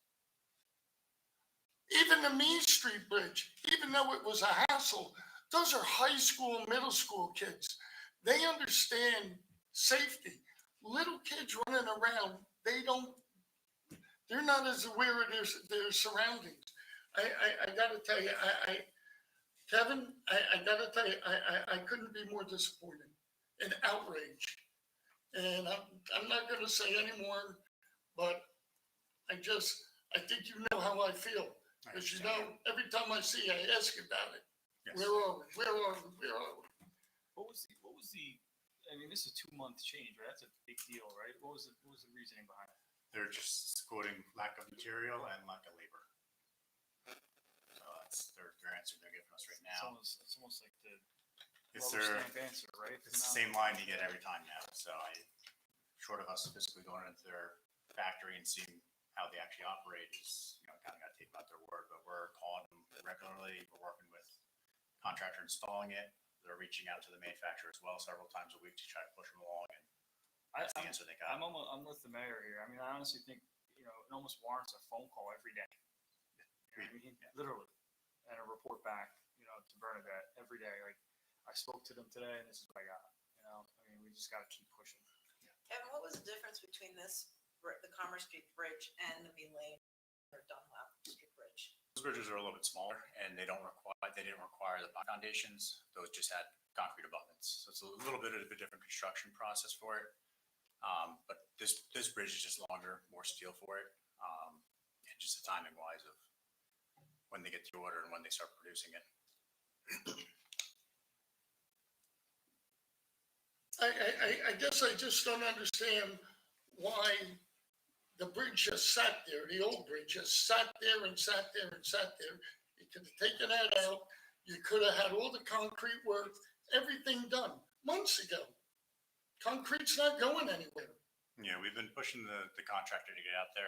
Even the Mean Street Bridge, even though it was a hassle, those are high school, middle school kids. They understand safety. Little kids running around, they're not as aware of their surroundings. I gotta tell you, Kevin, I gotta tell you, I couldn't be more disappointed and outraged. And I'm not gonna say anymore, but I think you know how I feel. Because you know, every time I see you, I ask you about it. Yes. Where are we? Where are we? Where are we? What was the, I mean, this is a 2-month change, right? That's a big deal, right? What was the reasoning behind it? They're just quoting lack of material and lack of labor. So that's their answer they're giving us right now. It's almost like the It's rubber their, stamp answer, right? it's the same line you get every time now. So short of us physically going into their factory and seeing how they actually operate is, kind of got to take about their word, but we're calling them regularly. We're working with contractor installing it. They're reaching out to the manufacturer as well several times a week to try to push them along, and that's the answer they got. I'm with the mayor here. I mean, I honestly think, it almost warrants a phone call every day. I mean, literally, and a report back, to Bernadette every day. Like, I spoke to them today and this is what I got, I mean, we just got to keep pushing. Kevin, what was the difference between the Commerce Street Bridge and the Mean Lane or Dunlap Street Bridge? Those bridges are a little bit smaller and they didn't require the foundations. Those just had concrete abutments. So it's a little bit of a different construction process for it. But this bridge is just longer, more steel for it. And just the timing wise of when they get the order and when they start producing it. I guess I just don't understand why the bridge just sat there. The old bridge just sat there and sat there and sat there. You could have taken that out. You could have had all the concrete work, everything done months ago. Concrete's not going anywhere. Yeah, we've been pushing the contractor to get out there.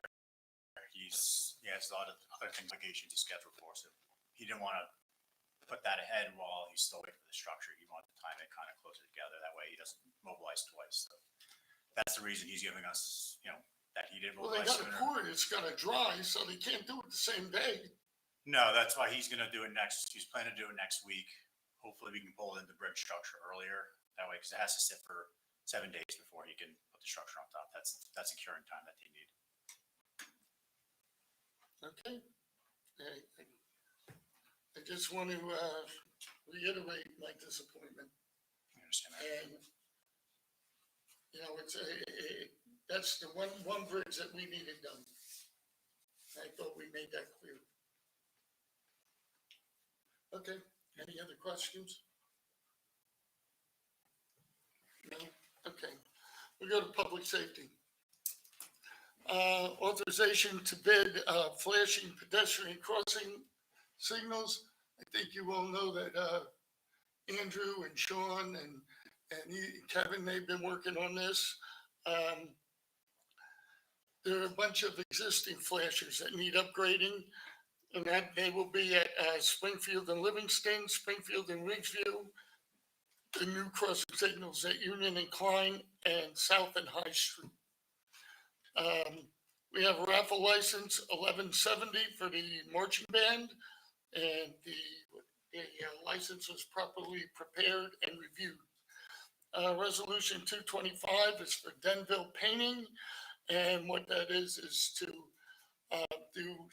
He has a lot of other things, obligations he's scheduled for, so he didn't want to put that ahead while he's still waiting for the structure. He wanted to time it kind of closer together. That way he doesn't mobilize twice. So that's the reason he's giving us, that he didn't Well, they mobilize got to sooner. pour it. It's got to dry, so they can't do it the same day. No, that's why he's going to do it next. He's planning to do it next week. Hopefully we can pull in the bridge structure earlier. That way, because it has to sit for 7 days before he can put the structure on top. That's the curing time that they need. Okay. I just want to reiterate my disappointment. I understand that. And, you know, that's the one bridge that we needed done. I thought we made that clear. Okay, any other questions? No? Okay. We go to public safety. Authorization to bid flashing pedestrian crossing signals. I think you all know that Andrew and Sean and Kevin, they've been working on this. There are a bunch of existing flashers that need upgrading, and that they will be at Springfield and Livingston, Springfield and Ridgeview, the new crossing signals at Union and Klein, and South and High Street. We have a raffle license 1170 for the marching band, and the license was properly prepared and reviewed. Resolution 225 is for Denville painting, and what that is to do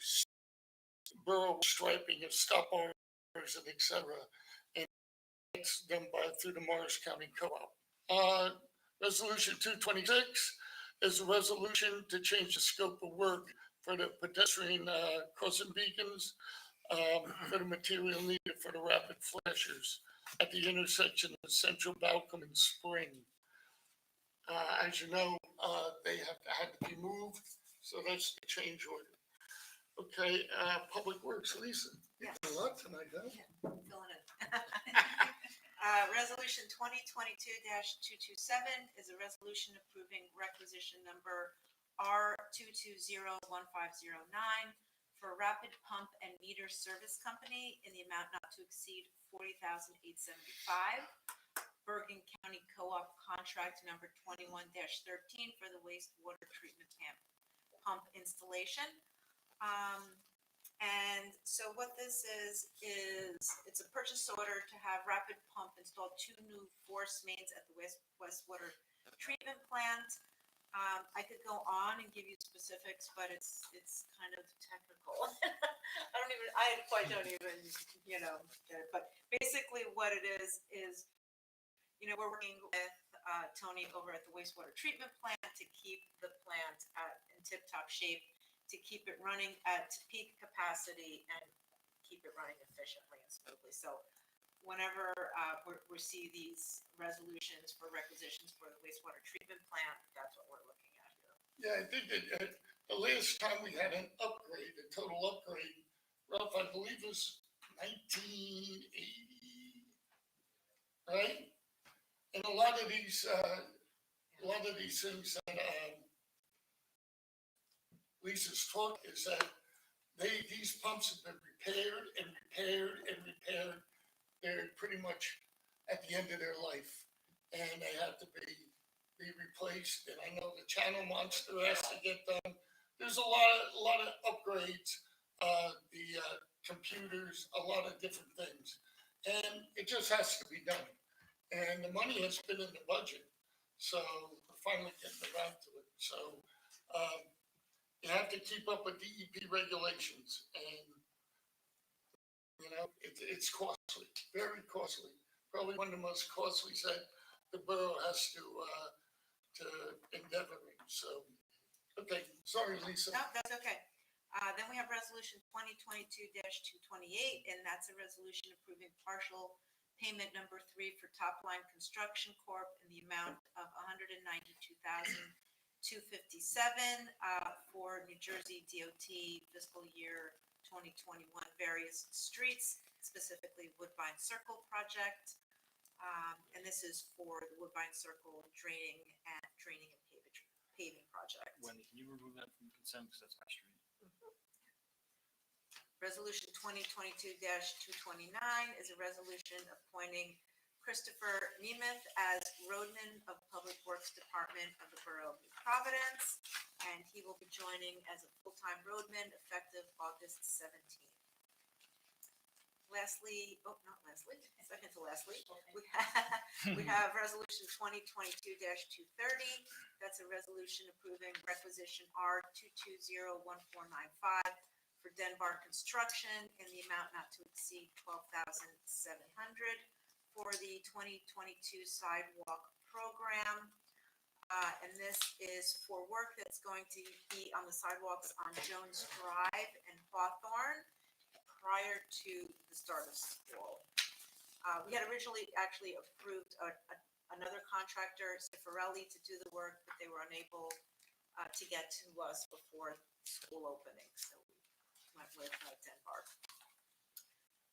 borough striping of stop arms and et cetera. And it's done through the Morris County Co-op. Resolution 226 is a resolution to change the scope of work for the pedestrian crossing beacons, for the material needed for the rapid flashers at the intersection of Central Balcom and Spring. As you know, they have had to be moved, so that's the change order. Okay, Public Works, Lisa. You Yes. did a lot tonight, huh? Filling in. Resolution 2022-227 is a resolution approving requisition number R220159 for Rapid Pump and Meter Service Company in the amount not to exceed $40,875. Bergen County Co-op contract number 21-13 for the wastewater treatment pump installation. And so what this is it's a purchase order to have Rapid Pump install 2 new force mains at the wastewater treatment plant. I could go on and give you specifics, but it's kind of technical. I don't even, get it. But basically what it is, we're working with Tony over at the wastewater treatment plant to keep the plant in tip-top shape, to keep it running at peak capacity and keep it running efficiently and smoothly. So whenever we see these resolutions for requisitions for the wastewater treatment plant, that's what we're looking at here. Yeah, I think that the last time we had an upgrade, a total upgrade, Ralph, I believe was 1980, right? And a lot of these things that Lisa's talk is that these pumps have been repaired and repaired and repaired. They're pretty much at the end of their life, and they have to be replaced. And I know the channel monster has to get done. There's a lot of upgrades, the computers, a lot of different things, and it just has to be done. And the money has been in the budget, so we're finally getting around to it. So you have to keep up with DEP regulations, and it's costly, very costly. Probably one of the most costly that the borough has to endeavor in. So, okay, sorry, Lisa. No, that's okay. Then we have resolution 2022-228, and that's a resolution approving partial payment number 3 for Top Line Construction Corp. In the amount of $192,257 for New Jersey DOT fiscal year 2021 various streets, specifically Woodbine Circle project. And this is for the Woodbine Circle draining and paving project. Wendy, can you remove that from consent because that's my street? Resolution 2022-229 is a resolution appointing Christopher Nemeth as roadman of Public Works Department of the Borough of New Providence, and he will be joining as a full-time roadman effective August 17th. lastly, oh, not lastly, second to lastly, we have resolution 2022-230. That's a resolution approving requisition R 2201495 for Denbar Construction in the amount not to exceed $12,700 for the 2022 sidewalk program. And this is for work that's going to be on the sidewalks on Jones Drive and Hawthorne prior to the start of school. We had originally actually approved another contractor, Cifarelli, to do the work, but they were unable to get to us before school opening, so we went with Denbar.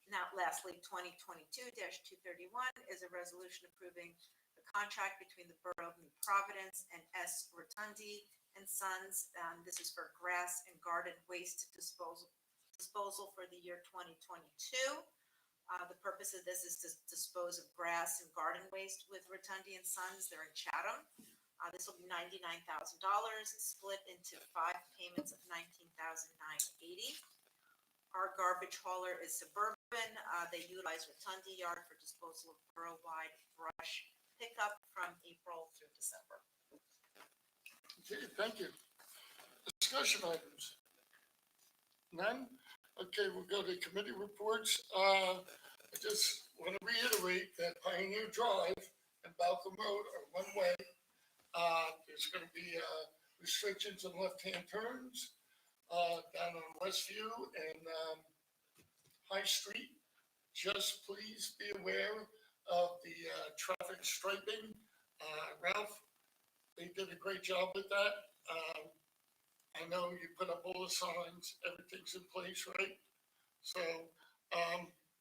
Now, lastly, 2022-231 is a resolution approving the contract between the Borough of New Providence and S. Rotundi and Sons. This is for grass and garden waste disposal for the year 2022. The purpose of this is to dispose of grass and garden waste with Rotundi and Sons. They're in Chatham. This will be $99,000, split into 5 payments of $19,980. Our garbage hauler is Suburban. They utilize Rotundi Yard for disposal of borough-wide brush pickup from April through December. Okay, thank you. Discussion items? None? Okay, we'll go to committee reports. I just want to reiterate that Pioneer Drive and Balcom Road are one way. There's going to be restrictions on left-hand turns down on Westview and High Street. Just please be aware of the traffic striping. Ralph, they did a great job with that. I know you put up all the signs, everything's in place, right? So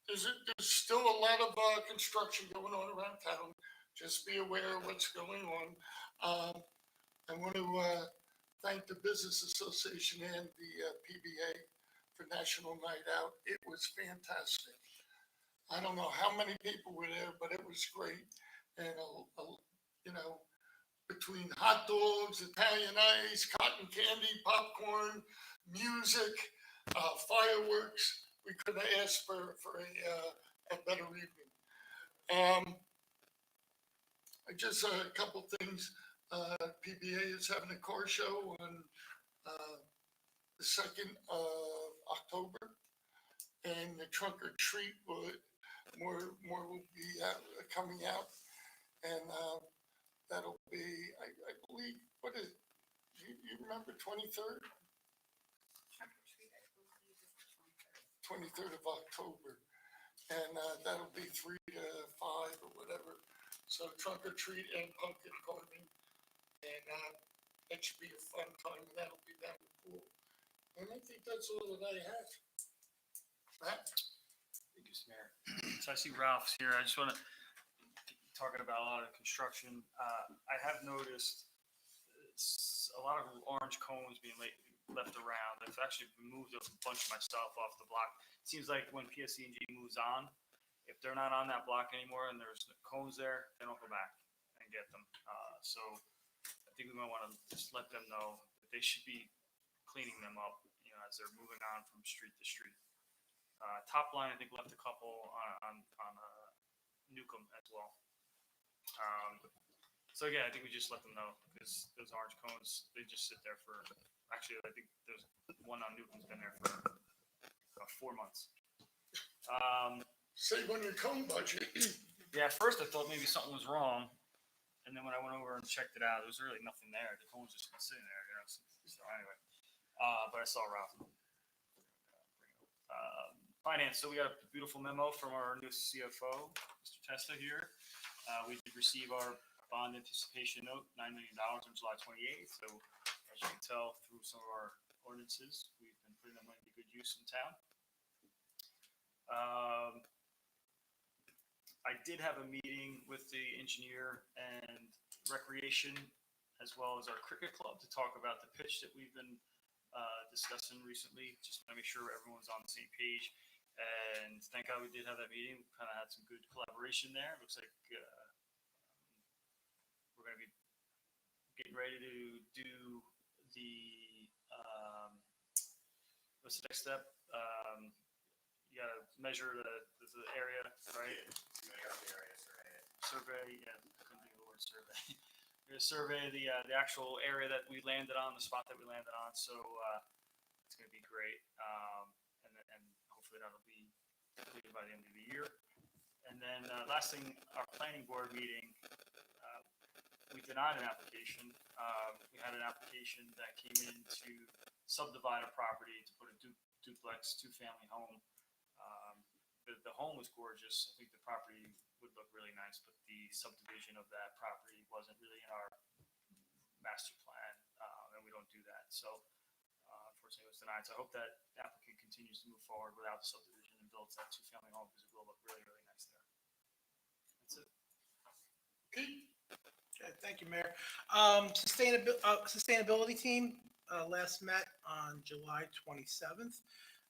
there's still a lot of construction going on around town. Just be aware of what's going on. I want to thank the Business Association and the PBA for National Night Out. It was fantastic. I don't know how many people were there, but it was great. And, you know, between hot dogs, Italian ice, cotton candy, popcorn, music, fireworks, we couldn't ask for a better evening. Just a couple things. PBA is having a car show on the 2nd of October, and the trunk or treat more will be coming out, and that'll be, I believe, what is, you remember 23rd? 23rd of October, and that'll be 3 to 5 or whatever. So trunk or treat and pumpkin carving, and that should be a fun time, and that'll be down the pool. And I think that's all that I have. Matt? Thank you, Mayor. So I see Ralph's here. I just want to talking about a lot of construction. I have noticed a lot of orange cones being left around. I've actually moved a bunch myself off the block. It seems like when PSC&G moves on, if they're not on that block anymore and there's cones there, they don't go back and get them. So I think we might want to just let them know that they should be cleaning them up, you know, as they're moving on from street to street. Top Line, I think, left a couple on Newcomb as well. So again, I think we just let them know, because those orange cones, they just sit there for, actually, I think there's one on Newcomb's been there for about 4 months. Save on your cone budget. Yeah, at first I thought maybe something was wrong, and then when I went over and checked it out, there was really nothing there. The cone was just sitting there, you know. So anyway, but I saw Ralph. Finance. So we got a beautiful memo from our new CFO, Mr. Testa here. We did receive our bond anticipation note, $9 million on July 28th. So as you can tell through some of our ordinances, we've been putting that money to good use in town. I did have a meeting with the engineer and recreation, as well as our cricket club, to talk about the pitch that we've been discussing recently, just to make sure everyone's on the same page. And thank God we did have that meeting. We kind of had some good collaboration there. Looks like we're going to be getting ready to do the, what's the next step? You got to measure the is the area, right? You got the area surveyed. Survey, yeah, I couldn't think of the word survey. We're gonna survey the actual area that we landed on, the spot that we landed on, so, it's gonna be great. And hopefully that'll be completed by the end of the year. And then, last thing, our planning board meeting, we denied an application. We had an application that came in to subdivide a property to put a duplex, two-family home. The home was gorgeous. I think the property would look really nice, but the subdivision of that property wasn't really in our master plan, and we don't do that. So, unfortunately, it was denied. So I hope that applicant continues to move forward without the subdivision and builds that two-family home because it will look really, really nice there. That's it. Pete? Okay, thank you, Mayor. Sustainability team last met on July 27th.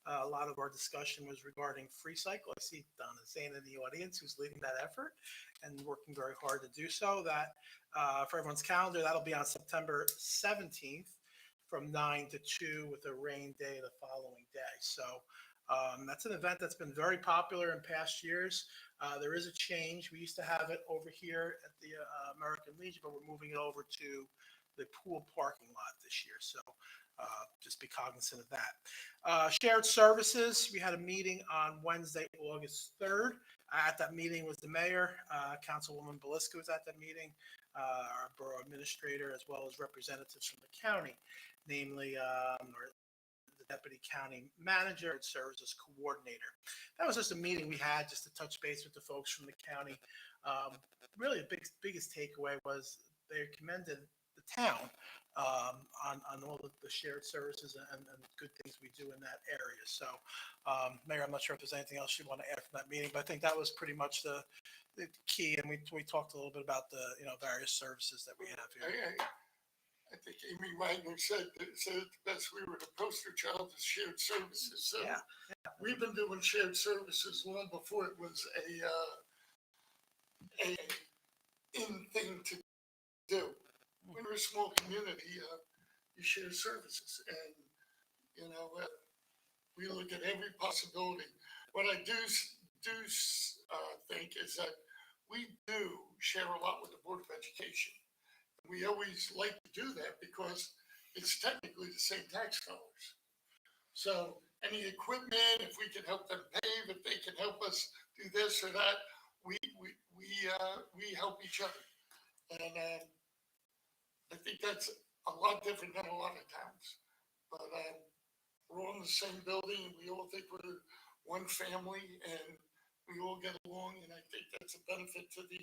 A lot of our discussion was regarding free cycle. I see Donna Zane in the audience who's leading that effort and working very hard to do so. That for everyone's calendar, that'll be on September 17th from 9 to 2 with a rain day the following day. So that's an event that's been very popular in past years. There is a change. We used to have it over here at the American Legion, but we're moving it over to the pool parking lot this year. So just be cognizant of that. Shared services, we had a meeting on Wednesday, August 3rd. At that meeting was the mayor, Councilwoman Belisca was at that meeting, our borough administrator, as well as representatives from the county, namely the deputy county manager and services coordinator. That was just a meeting we had just to touch base with the folks from the county. Really, the biggest takeaway was they commended the town on all of the shared services and good things we do in that area. So, Mayor, I'm not sure if there's anything else you want to add from that meeting, but I think that was pretty much the key. And we talked a little bit about the various services that we have here. I think Amy Wagner said it best. We were the poster child of shared services. So Yeah. we've been doing shared services long before it was a in thing to do. When we're a small community, you share services, and we look at every possibility. What I do think is that we do share a lot with the Board of Education. We always like to do that because it's technically the same tax dollars. So any equipment, if we can help them pave, if they can help us do this or that, we help each other, and I think that's a lot different than a lot of towns. But we're all in the same building. We all think we're one family, and we all get along. And I think that's a benefit to the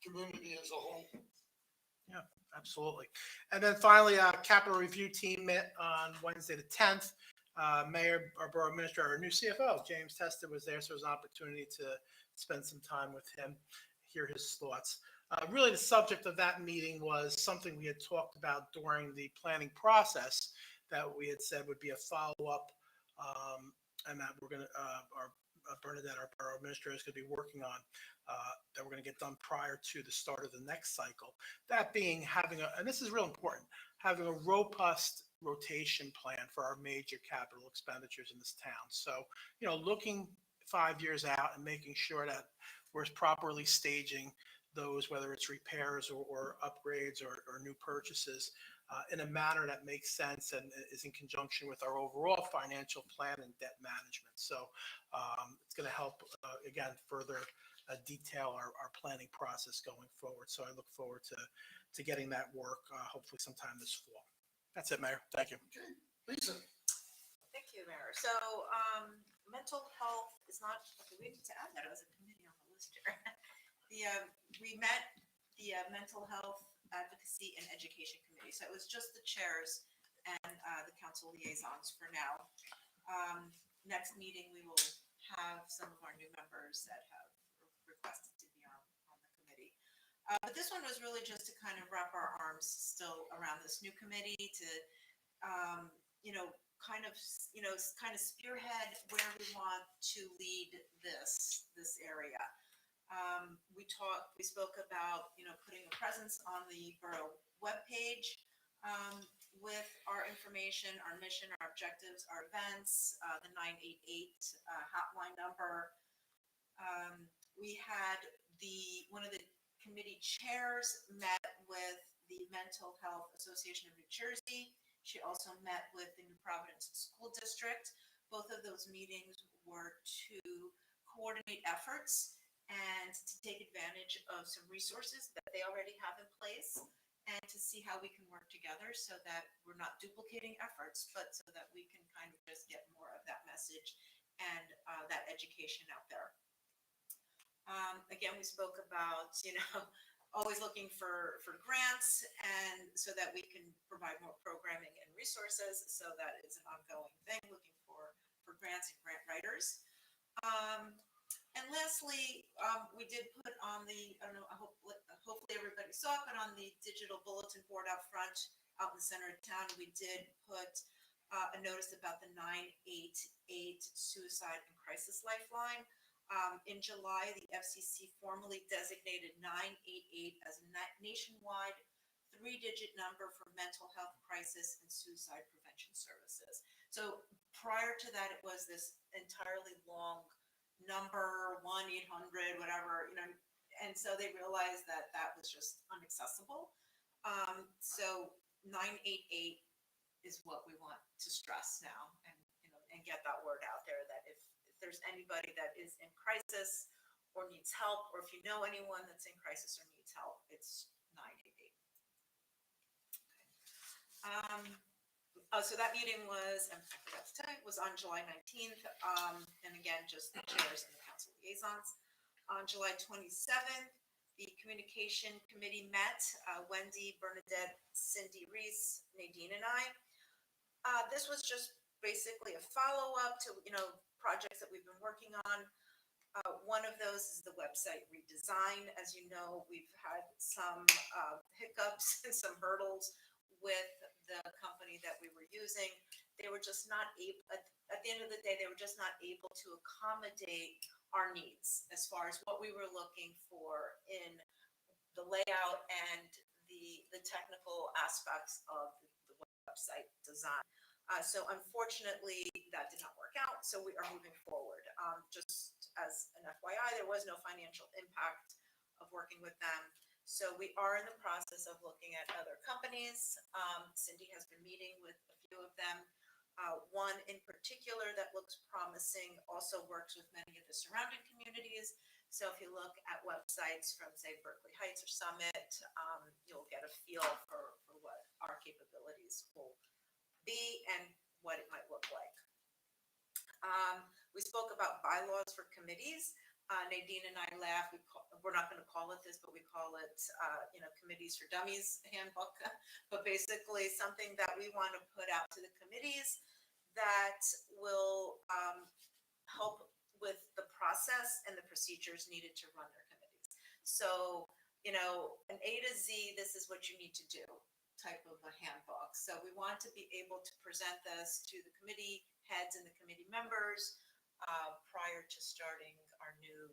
community as a whole. Yeah, absolutely. And then finally, capital review team met on Wednesday the 10th. Mayor, our borough administrator, our new CFO, James Testa, was there, so it was an opportunity to spend some time with him, hear his thoughts. Really, the subject of that meeting was something we had talked about during the planning process that we had said would be a follow-up, and that we're going to, our Bernadette, our borough administrator, is going to be working on, that we're going to get done prior to the start of the next cycle. That being and this is real important, having a robust rotation plan for our major capital expenditures in this town. So, looking 5 years out and making sure that we're properly staging those, whether it's repairs or upgrades or new purchases, in a manner that makes sense and is in conjunction with our overall financial plan and debt management. So it's going to help, again, further detail our planning process going forward. So I look forward to getting that work, hopefully sometime this fall. That's it, Mayor. Thank you. Okay, Lisa. Thank you, Mayor. So, mental health is not, okay, we need to add that as a committee on the list here. We met the Mental Health Advocacy and Education Committee. So it was just the chairs and the council liaisons for now. Next meeting, we will have some of our new members that have requested to be on the committee. But this one was really just to kind of wrap our arms still around this new committee to, kind of spearhead where we want to lead this area. We spoke about, putting a presence on the borough webpage with our information, our mission, our objectives, our events, the 988 hotline number, we had one of the committee chairs met with the Mental Health Association of New Jersey. She also met with the New Providence School District. Both of those meetings were to coordinate efforts and to take advantage of some resources that they already have in place and to see how we can work together so that we're not duplicating efforts, but so that we can kind of just get more of that message and that education out there. Again, we spoke about, always looking for grants and so that we can provide more programming and resources. So that is an ongoing thing, looking for grants and grant writers. And lastly, we did put on the, I don't know, hopefully everybody saw it, but on the digital bulletin board out front, out in the center of town, we did put a notice about the 988 Suicide and Crisis Lifeline. In July, the FCC formally designated 988 as a nationwide 3-digit number for mental health crisis and suicide prevention services. So prior to that, it was this entirely long number, 1-800, whatever, and so they realized that that was just inaccessible. So 988 is what we want to stress now and get that word out there that if there's anybody that is in crisis or needs help, or if you know anyone that's in crisis or needs help, it's 988. So that meeting was, I forgot to tell you, was on July 19th. And again, just the chairs and the council liaisons. On July 27th, the communication committee met, Wendy, Bernadette, Cindy Reese, Nadine, and I. This was just basically a follow-up to, projects that we've been working on. One of those is the website redesign. As you know, we've had some hiccups and some hurdles with the company that we were using. They were just not able, at the end of the day, they were just not able to accommodate our needs as far as what we were looking for in the layout and the technical aspects of the website design. So unfortunately, that did not work out. So we are moving forward. Just as an FYI, there was no financial impact of working with them. So we are in the process of looking at other companies. Cindy has been meeting with a few of them. One in particular that looks promising also works with many of the surrounding communities. So if you look at websites from, say, Berkeley Heights or Summit, you'll get a feel for what our capabilities will be and what it might look like. We spoke about bylaws for committees. Nadine and I laughed. We're not going to call it this, but we call it, Committees for Dummies handbook. But basically, something that we want to put out to the committees that will help with the process and the procedures needed to run their committees. So, an A to Z, this is what you need to do type of a handbook. So we want to be able to present this to the committee heads and the committee members prior to starting our new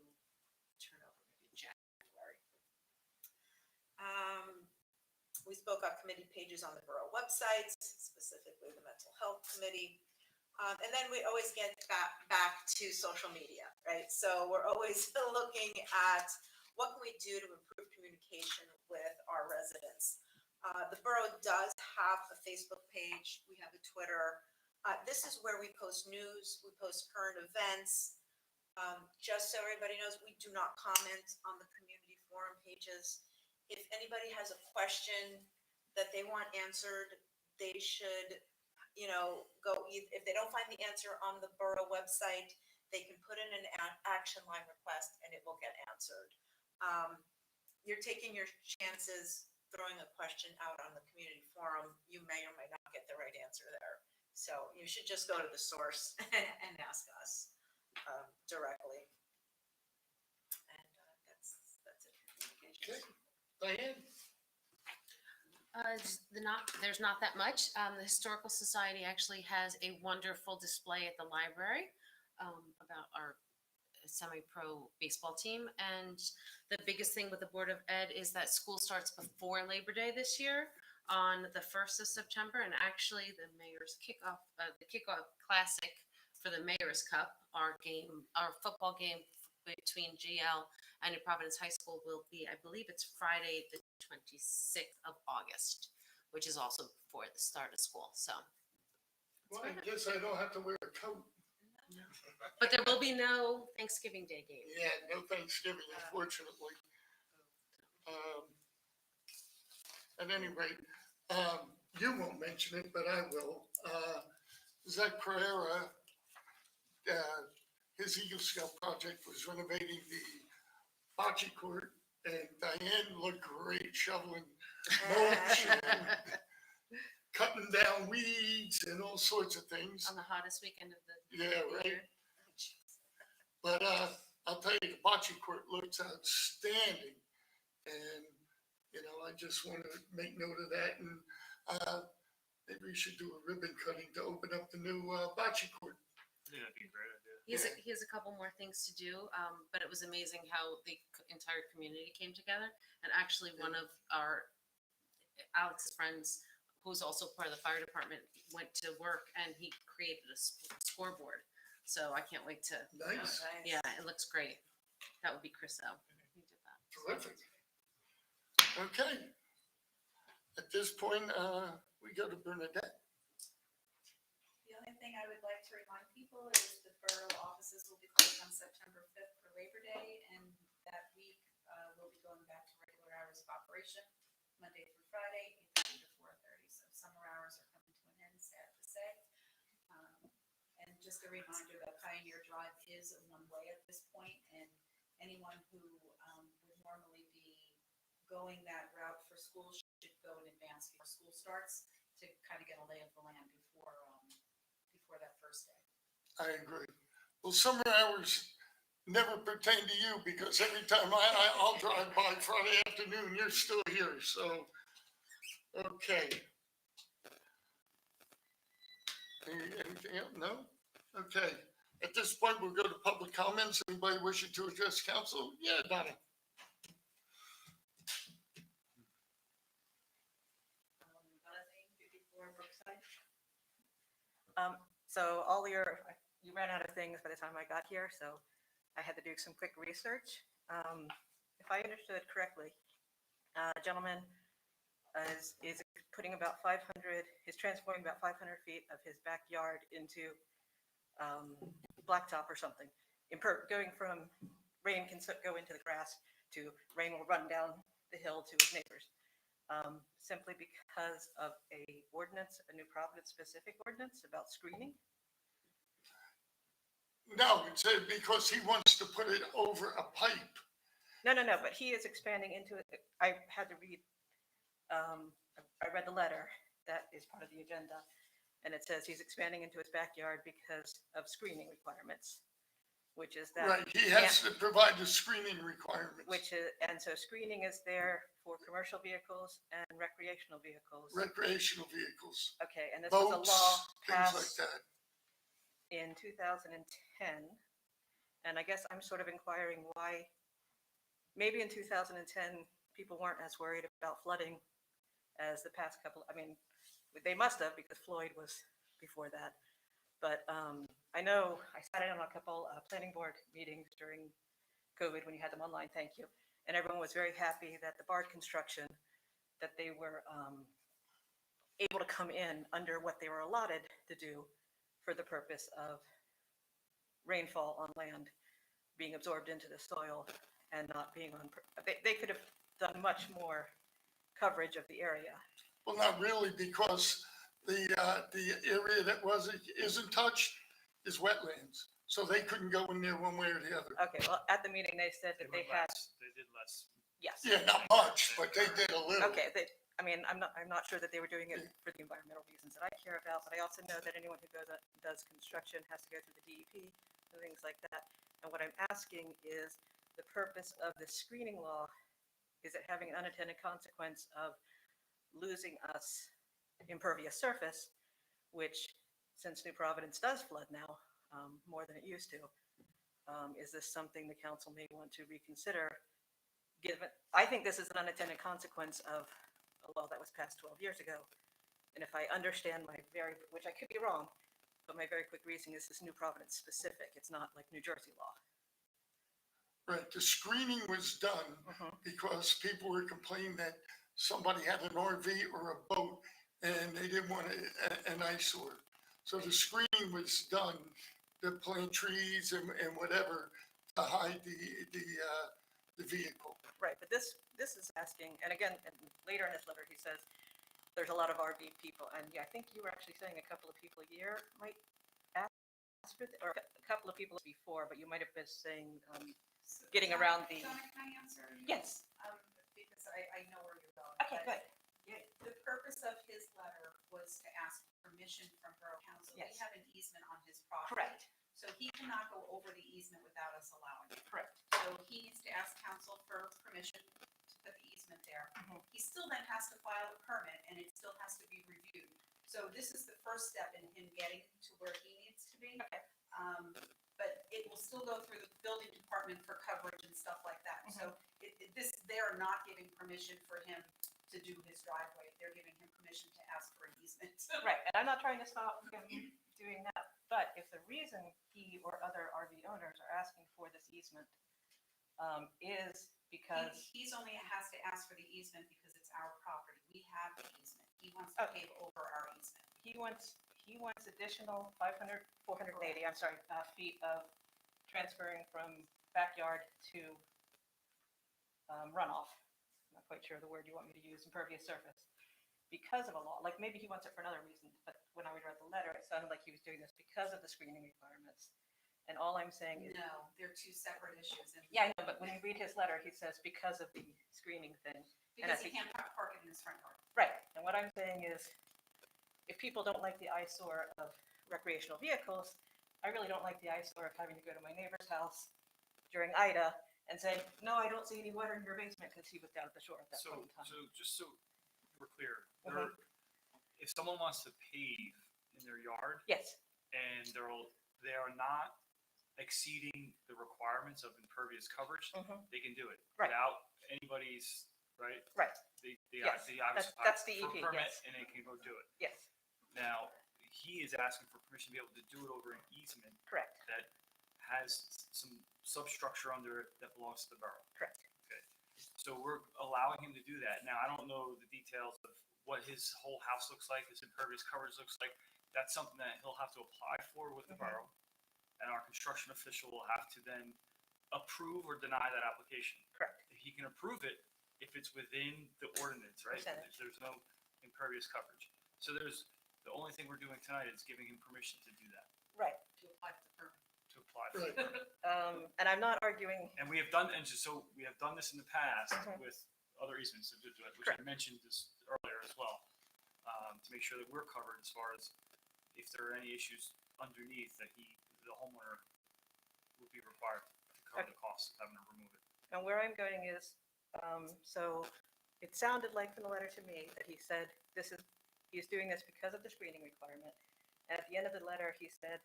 turnover in January. We spoke about committee pages on the borough websites, specifically the mental health committee. And then we always get back to social media, right? So we're always looking at what can we do to improve communication with our residents. The borough does have a Facebook page. We have a Twitter. This is where we post news. We post current events. Just so everybody knows, we do not comment on the community forum pages. If anybody has a question that they want answered, they should, if they don't find the answer on the borough website, they can put in an action line request and it will get answered. You're taking your chances throwing a question out on the community forum. You may or may not get the right answer there. So you should just go to the source and ask us directly. And that's it for communications. Diane? There's not that much. The Historical Society actually has a wonderful display at the library about our semi-pro baseball team. And the biggest thing with the Board of Ed is that school starts before Labor Day this year on the 1st of September. And actually the mayor's the kickoff classic for the Mayor's Cup, our football game between GL and New Providence High School will be, I believe it's Friday, the 26th of August, which is also before the start of school, so. Well, I guess I don't have to wear a coat. But there will be no Thanksgiving Day game. Yeah, no Thanksgiving, unfortunately. At any rate, you won't mention it, but I will. Zach Pereira, his Eagle Scout project was renovating the bocce court, and Diane looked great shoveling mulch and cutting down weeds and all sorts of things. On the hottest weekend of the Yeah, right. year. But I'll tell you, the bocce court looks outstanding. And, I just want to make note of that. And maybe we should do a ribbon cutting to open up the new bocce court. I think that'd be a great idea. He has a couple more things to do, but it was amazing how the entire community came together. And actually, one of Alex's friends, who's also part of the fire department, went to work and he created a scoreboard. So I can't wait to. Nice. Yeah, it looks great. That would be Chris O. He did that. Terrific. Okay. At this point, we go to Bernadette. The only thing I would like to remind people is the borough offices will be closed on September 5th for Labor Day, and that week we'll be going back to regular hours of operation, Monday through Friday, 8:30 to 4:30. So summer hours are coming to an end, sad to say. And just a reminder that Pioneer Drive is a one-way at this point, and anyone who would normally be going that route for school should go in advance before school starts to kind of get a lay of the land before that first day. I agree. Well, summer hours never pertain to you because every time I'll drive by Friday afternoon, you're still here. So, okay. Anything else? No? Okay. At this point, we'll go to public comments. Anybody wishing to address council? Yeah, Donna. So you ran out of things by the time I got here, so I had to do some quick research. If I understood correctly, gentleman is putting about 500, is transforming about 500 feet of his backyard into blacktop or something. Going from rain can go into the grass to rain will run down the hill to his neighbors. Simply because of a New Providence specific ordinance about screening. No, it's because he wants to put it over a pipe. No, but he is expanding into it. I had to read, I read the letter that is part of the agenda, and it says he's expanding into his backyard because of screening requirements, which is that. Right, he has to provide the screening requirements. And so screening is there for commercial vehicles and recreational vehicles. Recreational vehicles. Okay, and this was a Boats, law things like passed that. in 2010. And I guess I'm sort of inquiring why, maybe in 2010, people weren't as worried about flooding as the past couple. I mean, they must have, because Floyd was before that. But I know I sat in on a couple planning board meetings during COVID when you had them online, thank you. And everyone was very happy that the BART construction, that they were able to come in under what they were allotted to do for the purpose of rainfall on land being absorbed into the soil and not being on, they could have done much more coverage of the area. Well, not really, because the area that isn't touched is wetlands. So they couldn't go in there one way or the other. Okay, well, at the meeting, they said that they had, They did less. yes. Yeah, not much, but they did a little. Okay, I'm not sure that they were doing it for the environmental reasons that I care about, but I also know that anyone who does construction has to go through the DEP and things like that. And what I'm asking is, the purpose of the screening law, is it having an unintended consequence of losing us impervious surface, which, since New Providence does flood now, more than it used to, is this something the council may want to reconsider? Given, I think this is an unintended consequence of a law that was passed 12 years ago. And if I understand which I could be wrong, but my very quick reasoning is this New Providence specific. It's not like New Jersey law. Right, the screening was done because people were complaining that somebody had an RV or a boat and they didn't want an eyesore. So the screening was done, to plant trees and whatever to hide the vehicle. Right, but this is asking, and again, and later in his letter, he says, there's a lot of RV people, and yeah, I think you were actually saying a couple of people a year might ask for, or a couple of people before, but you might have been saying, getting around the. Donna, can I answer? Yes. Because I know where you're going. Okay, but good. The purpose of his letter was to ask permission from Borough Council. We Yes. have an easement on his property. Correct, So he cannot go over the easement without us allowing it. correct. So he needs to ask council for permission to put the easement there. Mhm. He still then has to file a permit and it still has to be reviewed. So this is the first step in him getting to where he needs to be. Okay. But it will still go through the building department for coverage and stuff like that. So they're not giving permission for him to do his driveway. They're giving him permission to ask for an easement. Right, and I'm not trying to stop him doing that, but if the reason he or other RV owners are asking for this easement is because, He's only has to ask for the easement because it's our property. We have the easement. He wants to Okay. pave over our easement. he wants additional 500, 480, I'm sorry, feet of transferring from backyard to runoff. I'm not quite sure the word you want me to use, impervious surface. Because of a law, like maybe he wants it for another reason, but when I read the letter, it sounded like he was doing this because of the screening requirements. And all I'm saying is, No, they're two separate issues. And yeah, I know, but when you read his letter, he says because of the screening thing. because he can't park it in his front yard. Right, and what I'm saying is, if people don't like the eyesore of recreational vehicles, I really don't like the eyesore of having to go to my neighbor's house during Ida and say, no, I don't see any water in your basement, because he was down at the shore at that point in time. So just so we're clear, Mhm. if someone wants to pave in their yard Yes, and they are not exceeding the requirements of impervious coverage, Mhm. they can do it Right. without anybody's, right? right, They Yes, obviously that's apply the for EP, a permit yes. and they can go do it. yes, Now, he is asking for permission to be able to do it over an easement correct, that has some substructure under it that belongs to the borough. correct. Okay, so we're allowing him to do that. Now, I don't know the details of what his whole house looks like, his impervious coverage looks like. That's something that he'll have to apply for with the Mhm. borough. And our construction official will have to then approve or deny that application. Correct. If he can approve it, if it's within the ordinance, right? Percentage. There's no impervious coverage. So the only thing we're doing tonight is giving him permission to do that, Right, To apply for the permit. to apply. for Right. it. and I'm not arguing, And we have done, and so we have done this in the past Mhm. with other easements, which I Correct. mentioned this earlier as well, to make sure that we're covered as far as if there are any issues underneath that the homeowner would be required to cover the costs of having to remove it. and where I'm going is, so it sounded like from the letter to me that he said he's doing this because of the screening requirement. And at the end of the letter, he said,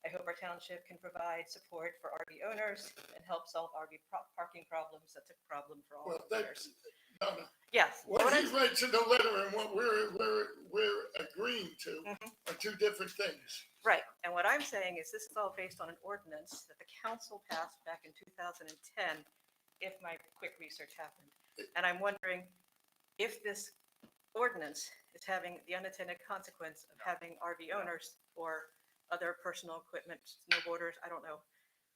I hope our township can provide support for RV owners and help solve RV parking problems. That's a problem for all Well, owners. Donna, Yes. what what he I'm- writes in the letter and what we're agreeing to Mhm. are two different things. Right, and what I'm saying is this is all based on an ordinance that the council passed back in 2010, if my quick research happened. And I'm wondering if this ordinance is having the unintended consequence of having RV owners or other personal equipment, snowboarders, I don't know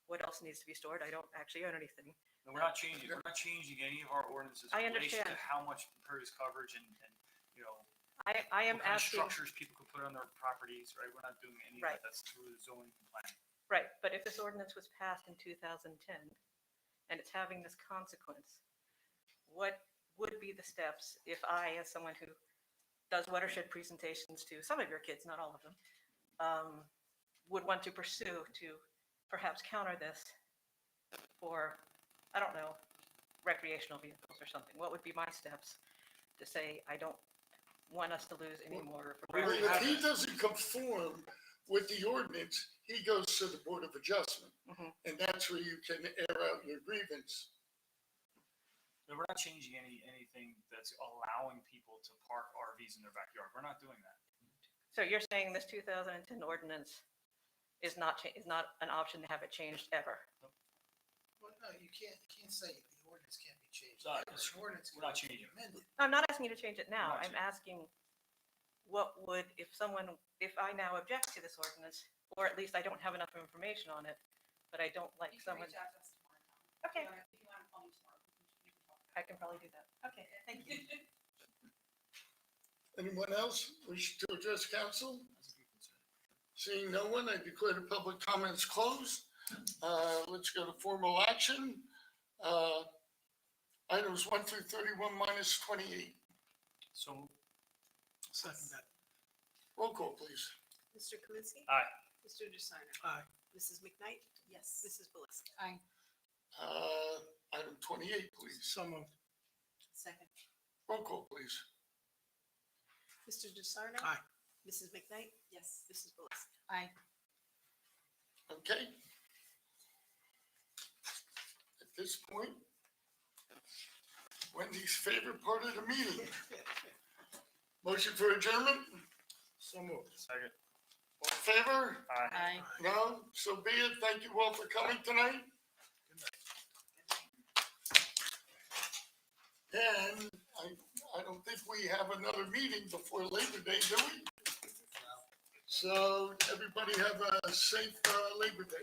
what else needs to be stored. I don't actually own anything. And we're not changing any of our ordinances I in relation to understand. how much impervious coverage and, you know, I am what kind of asking, structures people can put on their properties, right? We're not doing any of Right. that. That's through the zoning and planning. right, but if this ordinance was passed in 2010 and it's having this consequence, what would be the steps if I, as someone who does watershed presentations to some of your kids, not all of them, would want to pursue to perhaps counter this for, I don't know, recreational vehicles or something? What would be my steps to say, I don't want us to lose any more? We Well, already if have he that. doesn't conform with the ordinance, he goes to the Board of Adjustment. Mhm. And that's where you can air out your grievance. No, we're not changing anything that's allowing people to park RVs in their backyard. We're not doing that. So you're saying this 2010 ordinance is not an option to have it changed ever? No, you can't say the ordinance can't be changed. Sorry, The ordinance we're not can be changing it. amended. I'm not asking you to change it now. Not I'm asking what would, if I now object to this ordinance, or at least I don't have enough information on it, but I don't like You can someone, reach out to us tomorrow. Tom. Okay. If you want to call me tomorrow, we can talk. I can probably do that. Okay, thank you. Anyone else wish to address council? Seeing no one, I declare the public comments closed. Let's go to formal action. Items 1 through 31 minus 28. So, Second that. Roll call, please. Mr. Kaminsky? aye. Mr. DeSarno? Aye. Mrs. McKnight? Yes. Mrs. Belisca? Aye. Item 28, please. So moved. Second. Roll call, please. Mr. DeSarno? Aye. Mrs. McKnight? Yes. Mrs. Belisca? Aye. Okay. At this point, Wendy's favorite part of the meeting. Motion for adjournment? So moved. Second. All in favor? Aye. Aye. No? So be it. Thank you all for coming tonight. And I don't think we have another meeting before Labor Day, do we? So everybody have a safe Labor Day.